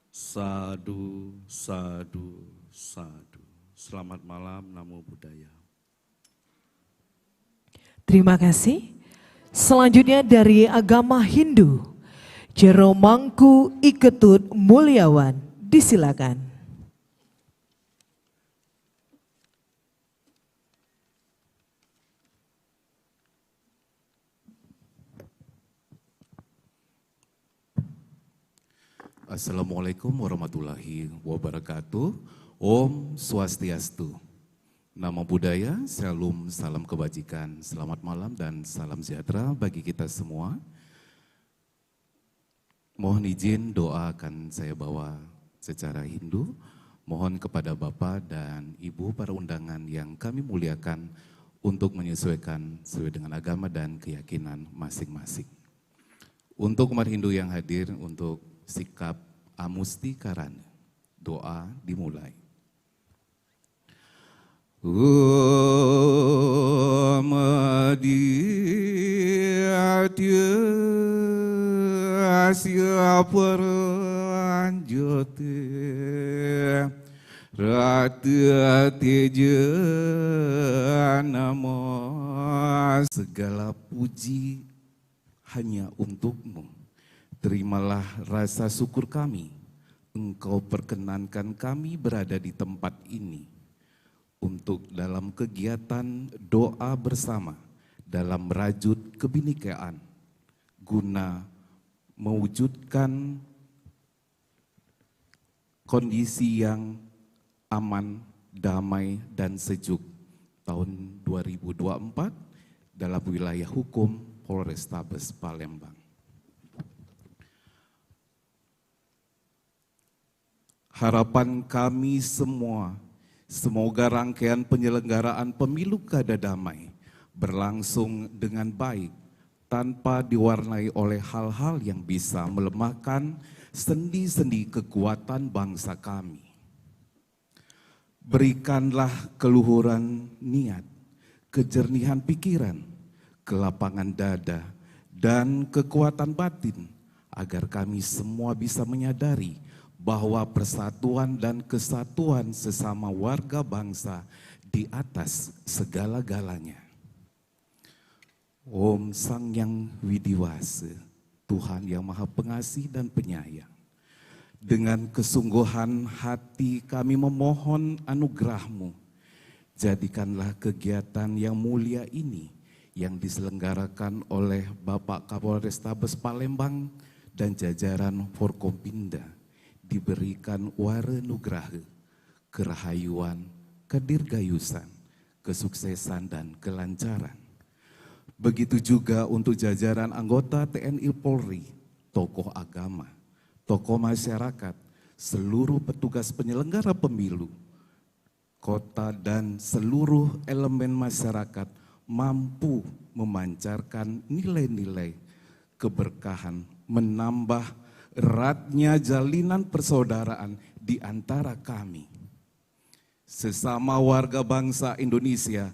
Speaker 10: Sadu, sadu, sadu. Selamat malam, Namo Buddhaya.
Speaker 1: Terima kasih. Selanjutnya dari agama Hindu, Jeromangku Iketut Mulyawan, disilakan.
Speaker 11: Assalamualaikum warahmatullahi wabarakatuh. Om Swastiastu. Namo Buddhaya, Shalom, salam kebajikan, selamat malam dan salam sejahtera bagi kita semua. Mohon izin doa akan saya bawa secara Hindu. Mohon kepada Bapak dan Ibu para undangan yang kami muliakan untuk menyesuaikan sesuai dengan agama dan keyakinan masing-masing. Untuk umat Hindu yang hadir, untuk sikap Amusti Karana, doa dimulai. Om Aditya Asya Paranjate Rata Teja Namo. Segala puji hanya untukmu. Terimalah rasa syukur kami. Engkau perkenankan kami berada di tempat ini untuk dalam kegiatan doa bersama dalam merajut kebinekaan guna mewujudkan kondisi yang aman, damai, dan sejuk tahun 2024 dalam wilayah hukum Polrestabes Palembang. Harapan kami semua, semoga rangkaian penyelenggaraan pemilu kada damai berlangsung dengan baik tanpa diwarnai oleh hal-hal yang bisa melemahkan sendi-sendi kekuatan bangsa kami. Berikanlah keluhuran niat, kejernihan pikiran, kelapangan dada, dan kekuatan batin agar kami semua bisa menyadari bahwa persatuan dan kesatuan sesama warga bangsa di atas segala-galanya. Om Sang Yang Widiwasa, Tuhan yang Maha Pengasih dan Penyayang. Dengan kesungguhan hati kami memohon anugerah-Mu. Jadikanlah kegiatan yang mulia ini yang diselenggarakan oleh Bapak Kapolrestabes Palembang dan jajaran Forkompinda diberikan wara nugraha, kerahayuan, kedirgayusan, kesuksesan, dan kelancaran. Begitu juga untuk jajaran anggota TNI Polri, tokoh agama, tokoh masyarakat, seluruh petugas penyelenggara pemilu, kota, dan seluruh elemen masyarakat mampu memancarkan nilai-nilai keberkahan, menambah eratnya jalinan persaudaraan di antara kami. Sesama warga bangsa Indonesia,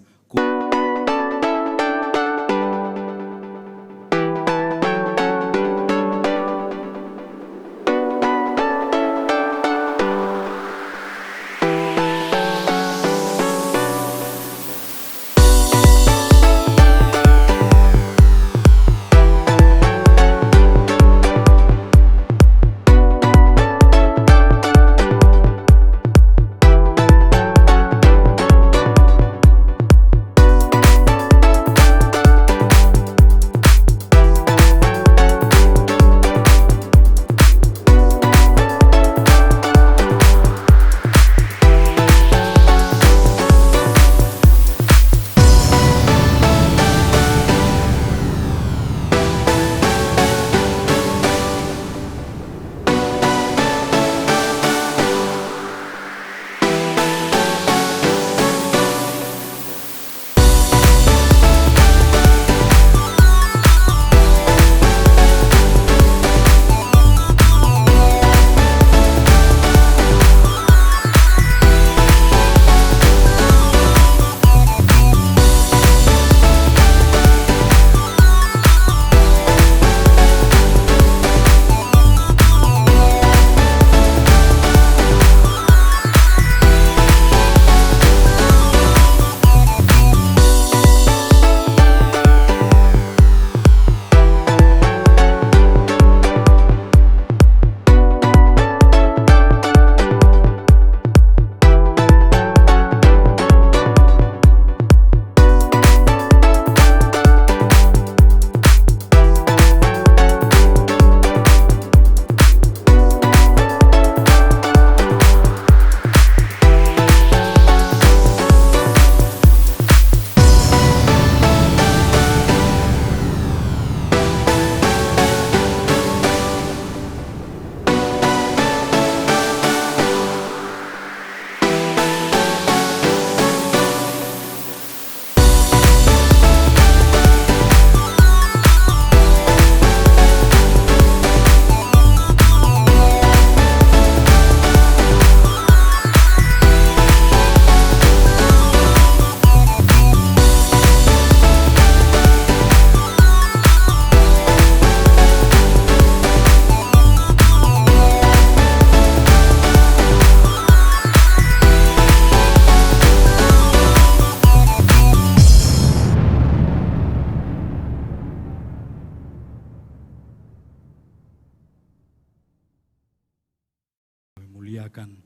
Speaker 12: muliakan.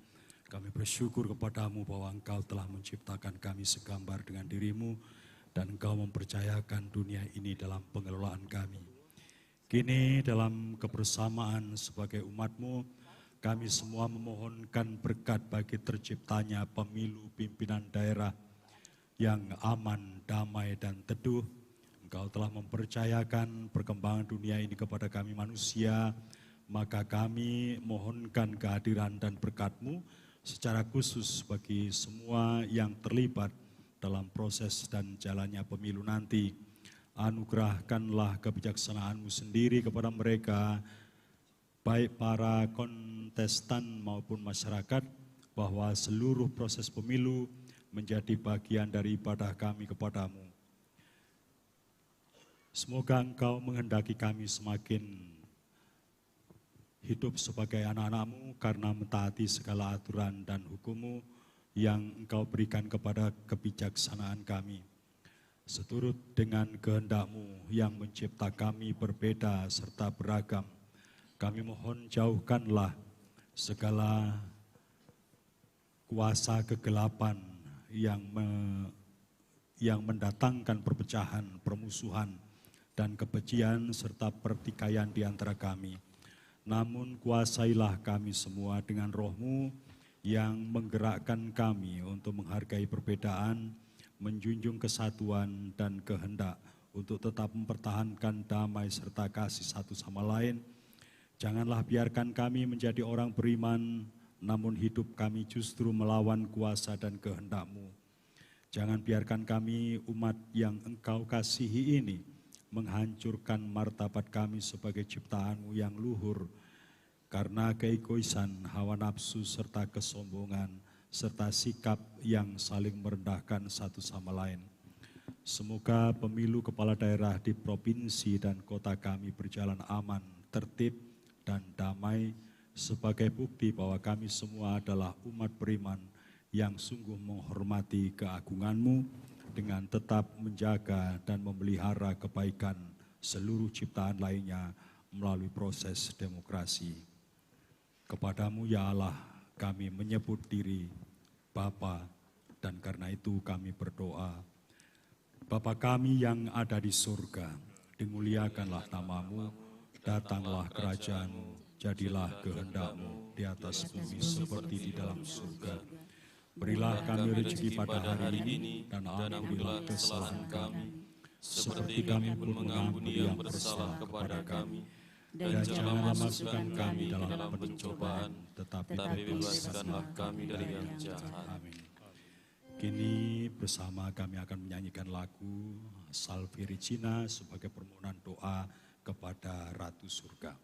Speaker 12: Kami bersyukur kepadamu bahwa Engkau telah menciptakan kami segambar dengan dirimu dan Engkau mempercayakan dunia ini dalam pengelolaan kami. Kini dalam kebersamaan sebagai umat-Mu, kami semua memohonkan berkat bagi terciptanya pemilu pimpinan daerah yang aman, damai, dan teduh. Engkau telah mempercayakan perkembangan dunia ini kepada kami manusia, maka kami mohonkan kehadiran dan berkat-Mu secara khusus bagi semua yang terlibat dalam proses dan jalannya pemilu nanti. Anugerahkanlah kebijaksanaan-Mu sendiri kepada mereka, baik para kontestan maupun masyarakat, bahwa seluruh proses pemilu menjadi bagian dari ibadah kami kepadamu. Semoga Engkau menghendaki kami semakin hidup sebagai anak-anak-Mu karena mentaati segala aturan dan hukum-Mu yang Engkau berikan kepada kebijaksanaan kami. Seturut dengan kehendak-Mu yang mencipta kami berbeda serta beragam, kami mohon jauhkanlah segala kuasa kegelapan yang mendatangkan perpecahan, permusuhan, dan kebencian serta pertikaian di antara kami. Namun kuasailah kami semua dengan Roh-Mu yang menggerakkan kami untuk menghargai perbedaan, menjunjung kesatuan dan kehendak untuk tetap mempertahankan damai serta kasih satu sama lain. Janganlah biarkan kami menjadi orang beriman, namun hidup kami justru melawan kuasa dan kehendak-Mu. Jangan biarkan kami umat yang Engkau kasihi ini menghancurkan martabat kami sebagai ciptaan-Mu yang luhur karena keegoisan, hawa nafsu, serta kesombongan, serta sikap yang saling merendahkan satu sama lain. Semoga pemilu kepala daerah di provinsi dan kota kami berjalan aman, tertib, dan damai sebagai bukti bahwa kami semua adalah umat beriman yang sungguh menghormati keagungan-Mu dengan tetap menjaga dan memelihara kebaikan seluruh ciptaan lainnya melalui proses demokrasi. Kepadamu ya Allah kami menyebut diri Bapa, dan karena itu kami berdoa. Bapa kami yang ada di surga, dimuliakanlah nama-Mu, datanglah kerajaan-Mu, jadilah kehendak-Mu di atas bumi seperti di dalam surga. Berilah kami rezeki pada hari ini, dan ampunilah kesalahan kami, seperti kami pun mengampuni yang bersalah kepada kami. Dan janganlah masukkan kami dalam pencobaan, tetapi bebaskanlah kami dari yang jahat. Amin. Kini bersama kami akan menyanyikan lagu Salve Regina sebagai permohonan doa kepada Ratu Surga.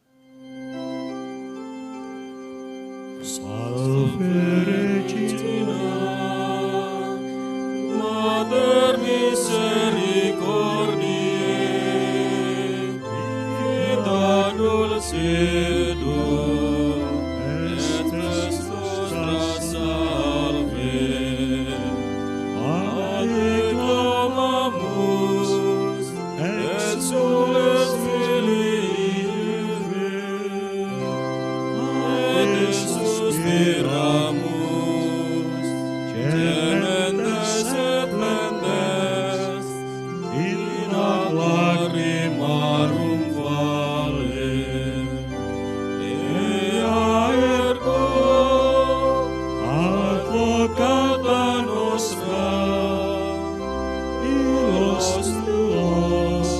Speaker 12: Salve Regina, Mater Misericordiae, Vita Dulcedo, et nostra salve, Ade clamamus, et sules filii Spiramus, gementes et mendes, in ad lagrimarum vale. Ea ergo, advocata nostra, illos tuos,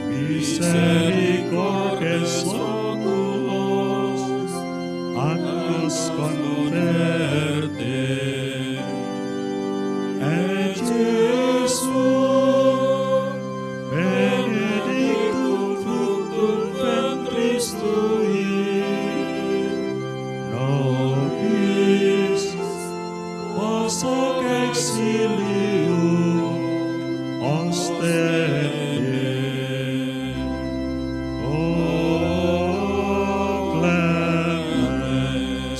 Speaker 12: misericordes oculos, nos converte. Et Jesum, benedictum fructum ventris tui, nobis post hoc exilium ostende. O clemens,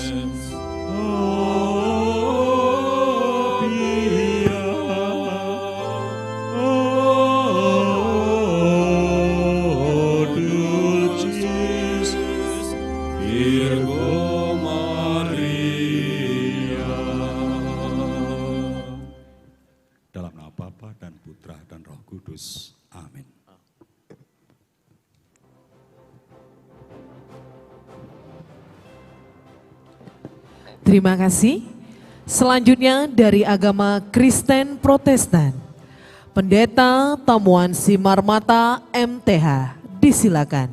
Speaker 1: Terima kasih. Selanjutnya dari agama Kristen Protestan, Pendeta Tamuan Simarmata MTH, disilakan.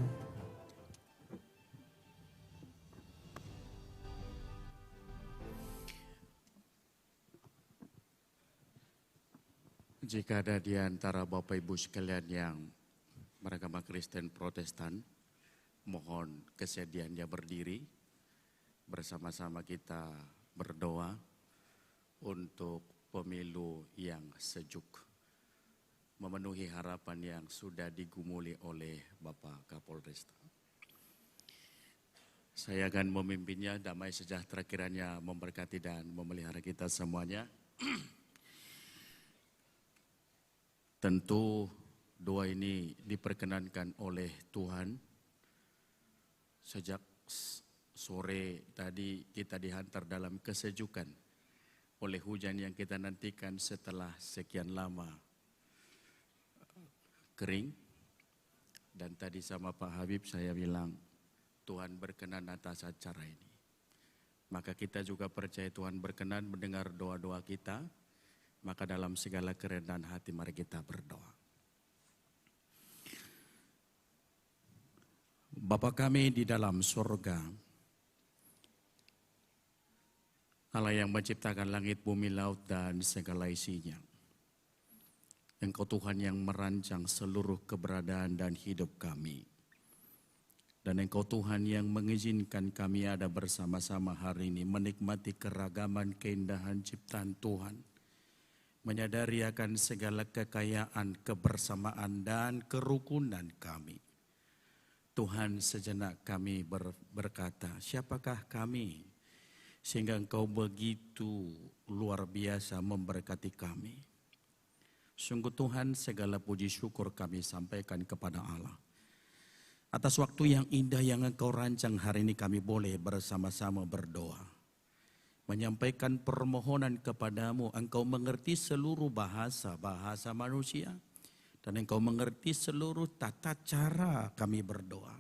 Speaker 13: Jika ada di antara Bapak Ibu sekalian yang beragama Kristen Protestan, mohon kesediaannya berdiri, bersama-sama kita berdoa untuk pemilu yang sejuk, memenuhi harapan yang sudah digumuli oleh Bapak Kapolresta. Saya akan memimpinnya, damai sejahtera kiranya memberkati dan memelihara kita semuanya. Tentu doa ini diperkenankan oleh Tuhan. Sejak sore tadi kita dihantar dalam kesejukan oleh hujan yang kita nantikan setelah sekian lama kering. Dan tadi sama Pak Habib saya bilang, Tuhan berkenan atas acara ini. Maka kita juga percaya Tuhan berkenan mendengar doa-doa kita. Maka dalam segala kerendahan hati mari kita berdoa. Bapa kami di dalam surga, Allah yang menciptakan langit, bumi, laut, dan segala isinya. Engkau Tuhan yang merancang seluruh keberadaan dan hidup kami. Dan Engkau Tuhan yang mengizinkan kami ada bersama-sama hari ini menikmati keragaman keindahan ciptaan Tuhan. Menyadari akan segala kekayaan, kebersamaan, dan kerukunan kami. Tuhan, sejenak kami berkata, siapakah kami? Sehingga Engkau begitu luar biasa memberkati kami. Sungguh Tuhan, segala puji syukur kami sampaikan kepada Allah. Atas waktu yang indah yang Engkau rancang hari ini kami boleh bersama-sama berdoa. Menyampaikan permohonan kepadamu, Engkau mengerti seluruh bahasa manusia. Dan Engkau mengerti seluruh tata cara kami berdoa.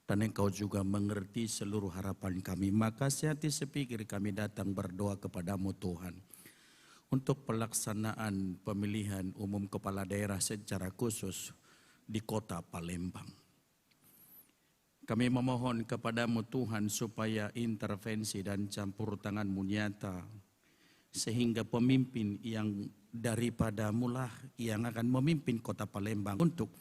Speaker 13: Dan Engkau juga mengerti seluruh harapan kami. Maka sehati sepikir kami datang berdoa kepadamu Tuhan. Untuk pelaksanaan pemilihan umum kepala daerah secara khusus di kota Palembang. Kami memohon kepadamu Tuhan supaya intervensi dan campur tangan-Mu nyata. Sehingga pemimpin yang daripadamu lah yang akan memimpin kota Palembang. Untuk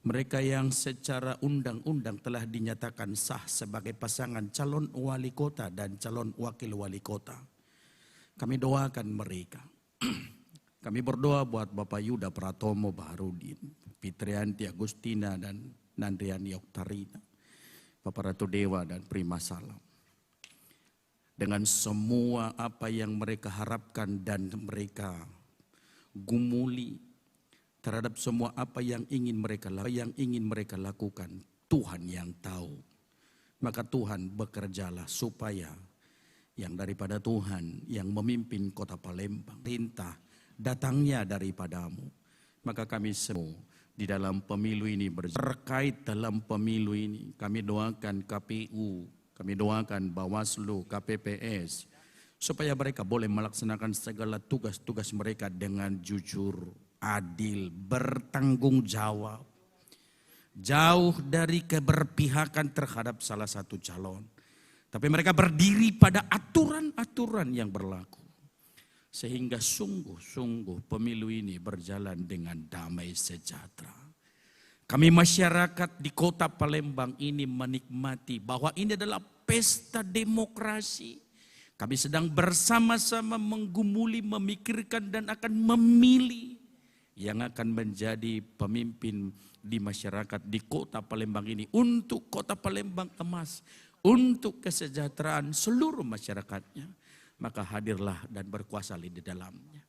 Speaker 13: mereka yang secara undang-undang telah dinyatakan sah sebagai pasangan calon wali kota dan calon wakil wali kota. Kami doakan mereka. Kami berdoa buat Bapak Yuda Pratomo Baharudin, Fitrianti Agustina dan Nandriani Oktarina, Bapak Ratu Dewa dan Prima Salam. Dengan semua apa yang mereka harapkan dan mereka gumuli terhadap semua apa yang ingin mereka lakukan, Tuhan yang tahu. Maka Tuhan bekerjalah supaya yang daripada Tuhan yang memimpin kota Palembang, perintah datangnya daripadamu. Maka kami semua di dalam pemilu ini terkait dalam pemilu ini kami doakan KPU, kami doakan Bawaslu, KPPS supaya mereka boleh melaksanakan segala tugas-tugas mereka dengan jujur, adil, bertanggung jawab. Jauh dari keberpihakan terhadap salah satu calon. Tapi mereka berdiri pada aturan-aturan yang berlaku. Sehingga sungguh-sungguh pemilu ini berjalan dengan damai sejahtera. Kami masyarakat di kota Palembang ini menikmati bahwa ini adalah pesta demokrasi. Kami sedang bersama-sama menggumuli, memikirkan dan akan memilih yang akan menjadi pemimpin di masyarakat di kota Palembang ini. Untuk kota Palembang emas, untuk kesejahteraan seluruh masyarakatnya. Maka hadirlah dan berkuasa di dalamnya.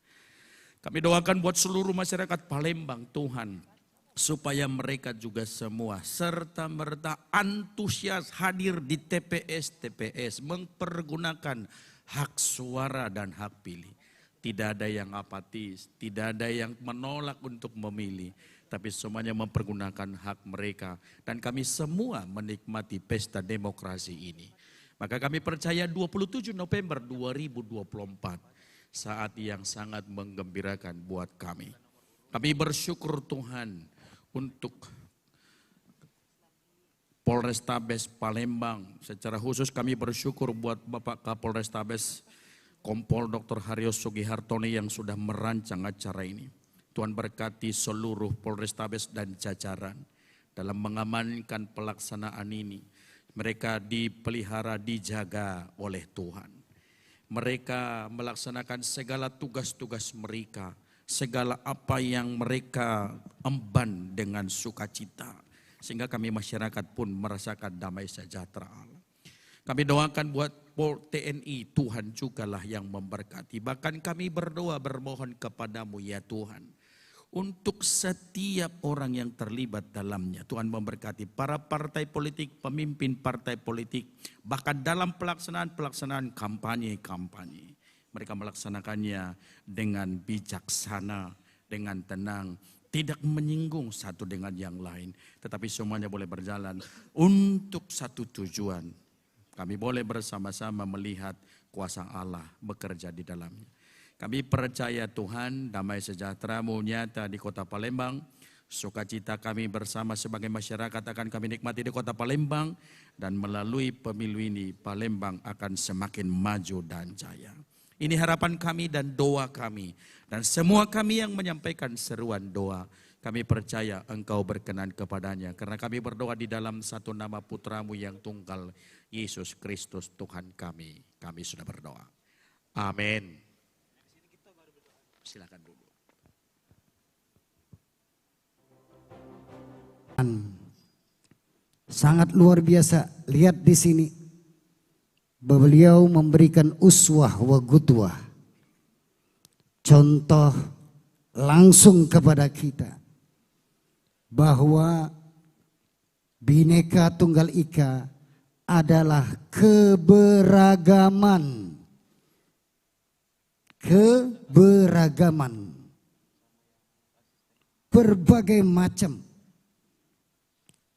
Speaker 13: Kami doakan buat seluruh masyarakat Palembang Tuhan. Supaya mereka juga semua serta merta antusias hadir di TPS. Mempergunakan hak suara dan hak pilih. Tidak ada yang apatis, tidak ada yang menolak untuk memilih. Tapi semuanya mempergunakan hak mereka. Dan kami semua menikmati pesta demokrasi ini. Maka kami percaya 27 November 2024 saat yang sangat menggembirakan buat kami. Kami bersyukur Tuhan untuk Polrestabes Palembang. Secara khusus kami bersyukur buat Bapak Kapolrestabes Kompol Dr. Haryo Sugihartoni yang sudah merancang acara ini. Tuhan berkati seluruh Polrestabes dan jajaran dalam mengamankan pelaksanaan ini. Mereka dipelihara, dijaga oleh Tuhan. Mereka melaksanakan segala tugas-tugas mereka, segala apa yang mereka emban dengan sukacita. Sehingga kami masyarakat pun merasakan damai sejahtera Allah. Kami doakan buat TNI, Tuhan jugalah yang memberkati. Bahkan kami berdoa bermohon kepadamu ya Tuhan. Untuk setiap orang yang terlibat dalamnya. Tuhan memberkati para partai politik, pemimpin partai politik. Bahkan dalam pelaksanaan kampanye. Mereka melaksanakannya dengan bijaksana, dengan tenang. Tidak menyinggung satu dengan yang lain. Tetapi semuanya boleh berjalan untuk satu tujuan. Kami boleh bersama-sama melihat kuasa Allah bekerja di dalamnya. Kami percaya Tuhan damai sejahtera-Mu nyata di kota Palembang. Sukacita kami bersama sebagai masyarakat akan kami nikmati di kota Palembang. Dan melalui pemilu ini Palembang akan semakin maju dan jaya. Ini harapan kami dan doa kami. Dan semua kami yang menyampaikan seruan doa. Kami percaya Engkau berkenan kepadanya. Karena kami berdoa di dalam satu nama Putra-Mu yang tunggal. Yesus Kristus Tuhan kami. Kami sudah berdoa. Amin. Silakan dulu.
Speaker 14: Sangat luar biasa. Lihat di sini. Beliau memberikan uswah wa gudwah. Contoh langsung kepada kita. Bahwa Bhinneka Tunggal Ika adalah keberagaman. Keberagaman berbagai macam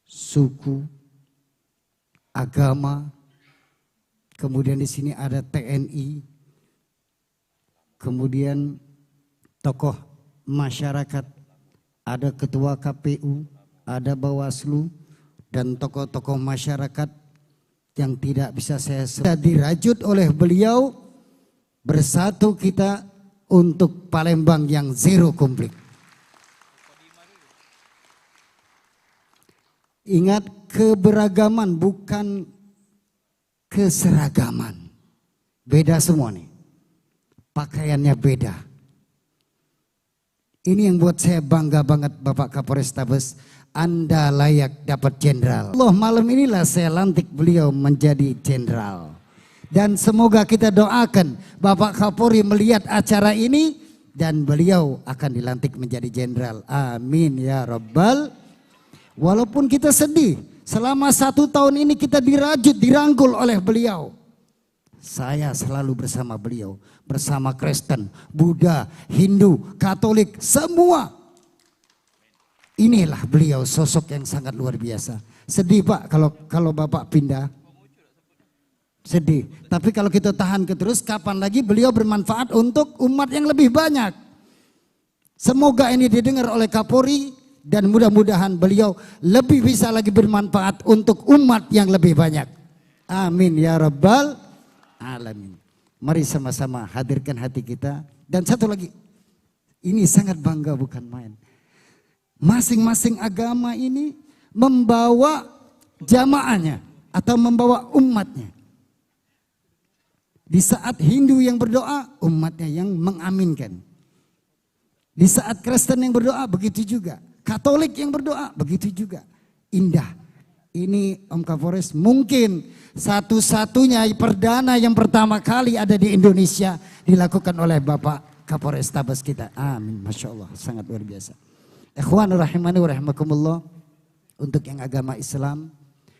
Speaker 14: suku, agama, kemudian di sini ada TNI, kemudian tokoh masyarakat, ada ketua KPU, ada Bawaslu, dan tokoh-tokoh masyarakat yang tidak bisa saya sebut. Dirajut oleh beliau. Bersatu kita untuk Palembang yang zero konflik. Ingat keberagaman bukan keseragaman. Beda semua nih. Pakaiannya beda. Ini yang buat saya bangga banget Bapak Kapolrestabes. Anda layak dapat jenderal. Allah malam inilah saya lantik beliau menjadi jenderal. Dan semoga kita doakan Bapak Kapolri melihat acara ini dan beliau akan dilantik menjadi jenderal. Amin ya Rabbal. Walaupun kita sedih, selama 1 tahun ini kita dirajut, dirangkul oleh beliau. Saya selalu bersama beliau, bersama Kristen, Buddha, Hindu, Katolik, semua. Inilah beliau sosok yang sangat luar biasa. Sedih Pak kalau Bapak pindah. Sedih. Tapi kalau kita tahan terus, kapan lagi beliau bermanfaat untuk umat yang lebih banyak. Semoga ini didengar oleh Kapolri dan mudah-mudahan beliau lebih bisa lagi bermanfaat untuk umat yang lebih banyak. Amin ya Rabbal Alamin. Mari sama-sama hadirkan hati kita. Dan satu lagi, ini sangat bangga bukan main. Masing-masing agama ini membawa jamaahnya atau membawa umatnya. Di saat Hindu yang berdoa, umatnya yang mengaminkan. Di saat Kristen yang berdoa, begitu juga. Katolik yang berdoa, begitu juga. Indah. Ini Om Kapolres mungkin satu-satunya perdana yang pertama kali ada di Indonesia dilakukan oleh Bapak Kapolrestabes kita. Amin. Masya Allah, sangat luar biasa. Ikhwanur rahimani wa rahimakumullah. Untuk yang agama Islam,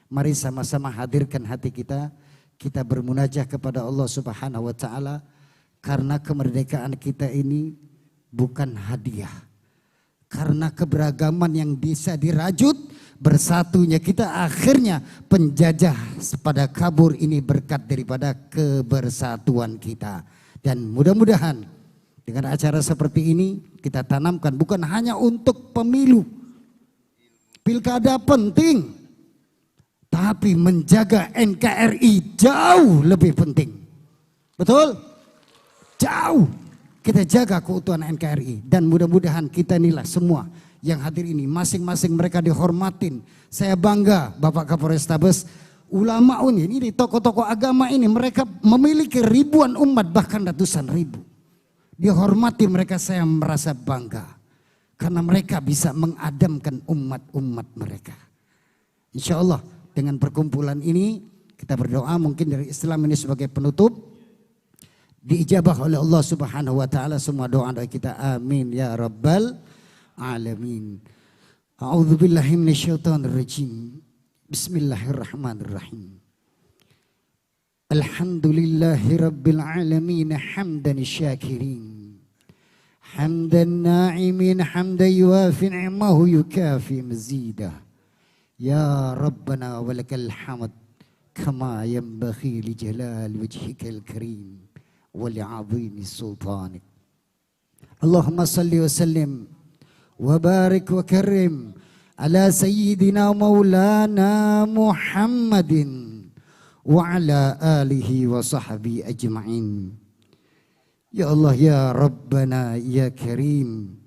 Speaker 14: mari sama-sama hadirkan hati kita. Kita bermunajah kepada Allah Subhanahu wa Ta'ala, karena kemerdekaan kita ini bukan hadiah, Karena keberagaman yang bisa dirajut, bersatunya kita, akhirnya penjajah pada kabur ini berkat daripada kebersatuan kita. Dan mudah-mudahan dengan acara seperti ini kita tanamkan bukan hanya untuk pemilu. Pilkada penting, tapi menjaga NKRI jauh lebih penting. Betul? Jauh. Kita jaga keutuhan NKRI dan mudah-mudahan kita inilah semua yang hadir ini masing-masing mereka dihormatin. Saya bangga Bapak Kapolres Tabes, ulama ini tokoh-tokoh agama ini mereka memiliki ribuan umat bahkan ratusan ribu. Dihormati mereka, saya merasa bangga karena mereka bisa mengadamkan umat-umat mereka. Insya Allah dengan perkumpulan ini kita berdoa mungkin dari Islam ini sebagai penutup. Diijabah oleh Allah Subhanahu wa taala semua doa-doa kita. Amin ya rabbal alamin. A'udzu billahi minasyaitonir rajim. Bismillahirrahmanirrahim. Alhamdulillahi rabbil alamin hamdan syakirin. Hamdan na'imin hamdan yuafi ni'mahu yukafi mazidah. Ya Rabbana walakal hamd kama yanbaghi li jalal wajhikal karim. ولعظيم سلطانك اللهم صل وسلم وبارك وكرم على سيدنا مولانا محمد وعلى آله وصحبه أجمعين. Ya Allah, ya Rabbana, ya Karim,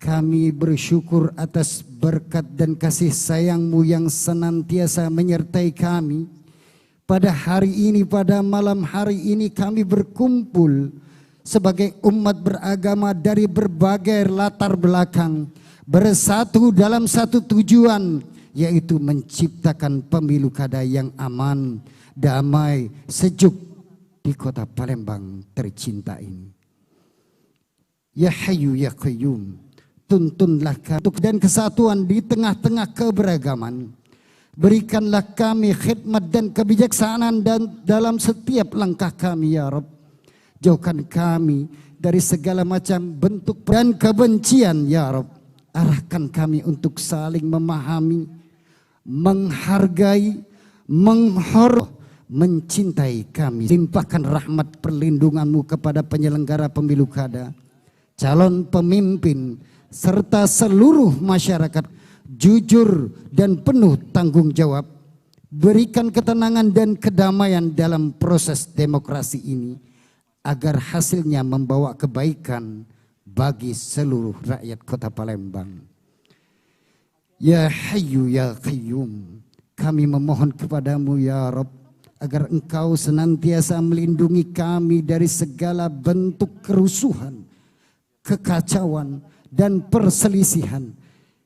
Speaker 14: kami bersyukur atas berkat dan kasih sayang-Mu yang senantiasa menyertai kami. Pada hari ini, pada malam hari ini kami berkumpul sebagai umat beragama dari berbagai latar belakang, bersatu dalam satu tujuan, yaitu menciptakan pemilu kada yang aman, damai, sejuk di kota Palembang tercinta ini. Ya Hayyu ya Qayyum, tuntunlah kami dan kesatuan di tengah-tengah keberagaman. Berikanlah kami khidmat dan kebijaksanaan dan dalam setiap langkah kami ya Rabb. Jauhkan kami dari segala macam bentuk dan kebencian ya Rabb. Arahkan kami untuk saling memahami, menghargai, menghormati, mencintai kami. Limpahkan rahmat perlindungan-Mu kepada penyelenggara pemilu kada, calon pemimpin, serta seluruh masyarakat. Jujur dan penuh tanggung jawab, berikan ketenangan dan kedamaian dalam proses demokrasi ini agar hasilnya membawa kebaikan bagi seluruh rakyat kota Palembang. Ya Hayyu ya Qayyum, kami memohon kepadamu ya Rabb agar Engkau senantiasa melindungi kami dari segala bentuk kerusuhan, kekacauan dan perselisihan.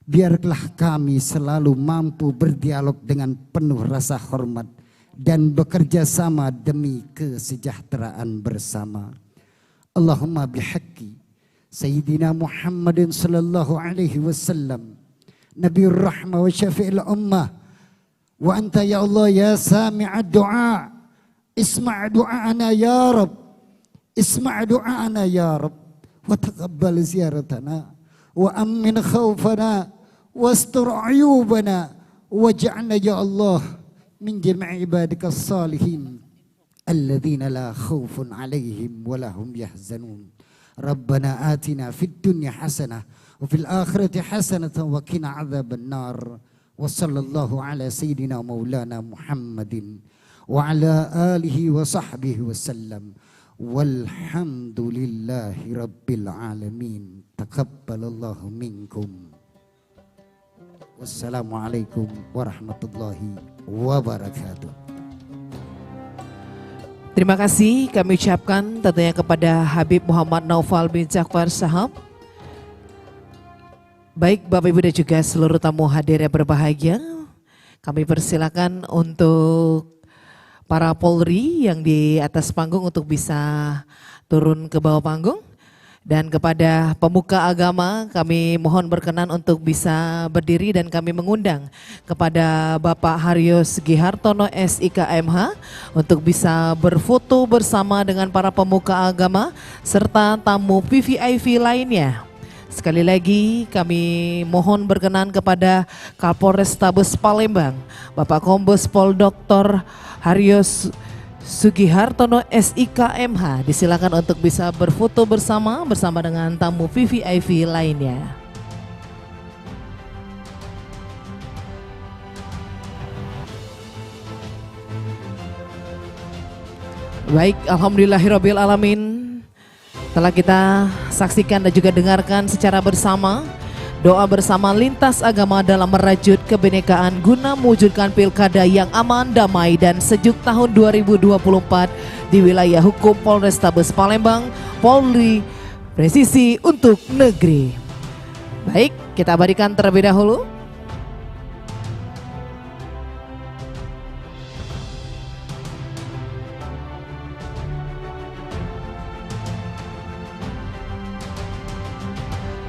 Speaker 14: Biarlah kami selalu mampu berdialog dengan penuh rasa hormat dan bekerja sama demi kesejahteraan bersama. Allahumma bihaqqi Sayyidina Muhammadin sallallahu alaihi wasallam, Nabiur Rahmah wa Syafi'il Ummah, wa anta ya Allah ya sami'ad du'a, isma' du'ana ya Rabb, isma' du'ana ya Rabb, wa taqabbal ziyaratana wa amin khawfana wastur ayubana waj'alna ya Allah min jami' ibadika salihin alladhina la khawfun alaihim wa lahum yahzanun. Rabbana atina fid dunya hasanah wa fil akhirati hasanatan wa qina adzaban nar. Wa sallallahu ala sayyidina maulana Muhammadin wa ala alihi wa sahbihi wasallam. Walhamdulillahi rabbil alamin. Taqabbalallahu minkum. Wassalamualaikum warahmatullahi wabarakatuh.
Speaker 1: Terima kasih kami ucapkan tentunya kepada Habib Muhammad Naufal bin Ja'far Shihab. Baik Bapak Ibu dan juga seluruh tamu hadir yang berbahagia, kami persilakan untuk para Polri yang di atas panggung untuk bisa turun ke bawah panggung. Dan kepada pemuka agama kami mohon berkenan untuk bisa berdiri dan kami mengundang kepada Bapak Haryo Sugihartono SIKMH untuk bisa berfoto bersama dengan para pemuka agama serta tamu VVIP lainnya. Sekali lagi kami mohon berkenan kepada Kapolrestabes Palembang, Bapak Kombes Pol Dr. Haryo Sugihartono SIKMH, disilakan untuk bisa berfoto bersama dengan tamu VVIP lainnya. Baik, alhamdulillahirabbil alamin. Telah kita saksikan dan juga dengarkan secara bersama doa bersama lintas agama dalam merajut kebinekaan guna mewujudkan pilkada yang aman, damai dan sejuk tahun 2024 di wilayah hukum Polrestabes Palembang, Polri presisi untuk negeri. Baik, kita abadikan terlebih dahulu.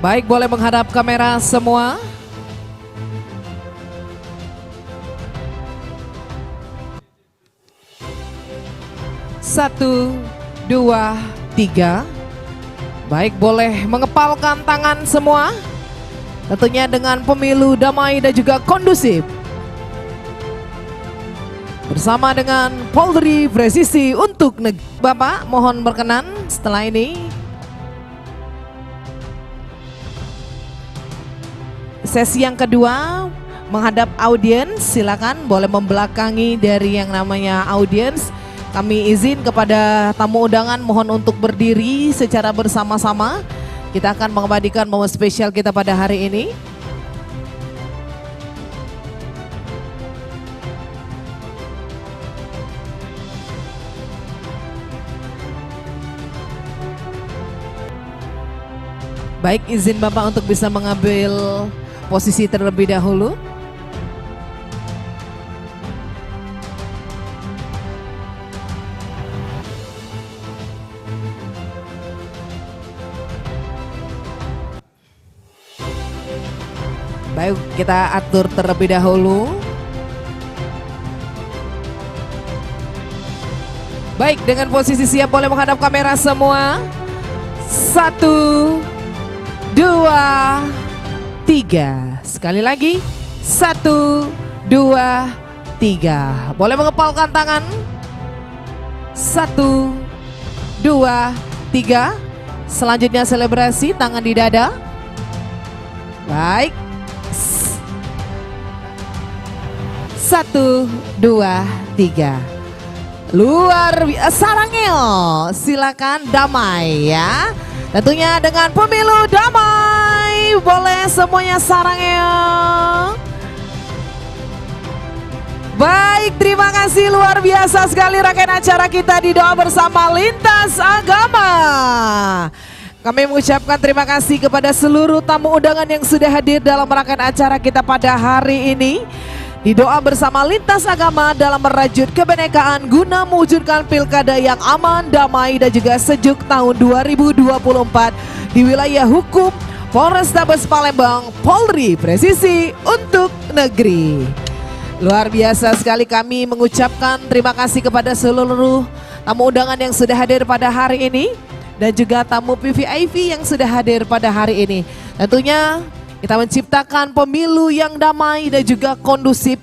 Speaker 1: Baik, boleh menghadap kamera semua. Satu, dua, tiga. Baik, boleh mengepalkan tangan semua. Tentunya dengan pemilu damai dan juga kondusif. Bersama dengan Polri presisi untuk negeri. Bapak, mohon berkenan setelah ini. Sesi yang kedua menghadap audiens, silakan boleh membelakangi dari yang namanya audiens. Kami izin kepada tamu undangan mohon untuk berdiri secara bersama-sama. Kita akan mengabadikan momen spesial kita pada hari ini. Baik, izin Bapak untuk bisa mengambil posisi terlebih dahulu. Baik, kita atur terlebih dahulu. Baik, dengan posisi siap boleh menghadap kamera semua. 1, 2, 3. Sekali lagi. 1, 2, 3. Boleh mengepalkan tangan. 1, 2, 3. Selanjutnya selebrasi tangan di dada. Baik. 1, 2, 3. Luar biasa. Sarangil, silakan damai ya. Tentunya dengan pemilu damai, boleh semuanya sarangil. Baik, terima kasih luar biasa sekali rangkaian acara kita di doa bersama lintas agama. Kami mengucapkan terima kasih kepada seluruh tamu undangan yang sudah hadir dalam rangkaian acara kita pada hari ini. Di doa bersama lintas agama dalam merajut kebinekaan guna mewujudkan pilkada yang aman, damai dan juga sejuk tahun 2024 di wilayah hukum Polrestabes Palembang, Polri presisi untuk negeri. Luar biasa sekali, kami mengucapkan terima kasih kepada seluruh tamu undangan yang sudah hadir pada hari ini dan juga tamu VVIP yang sudah hadir pada hari ini. Tentunya kita menciptakan pemilu yang damai dan juga kondusif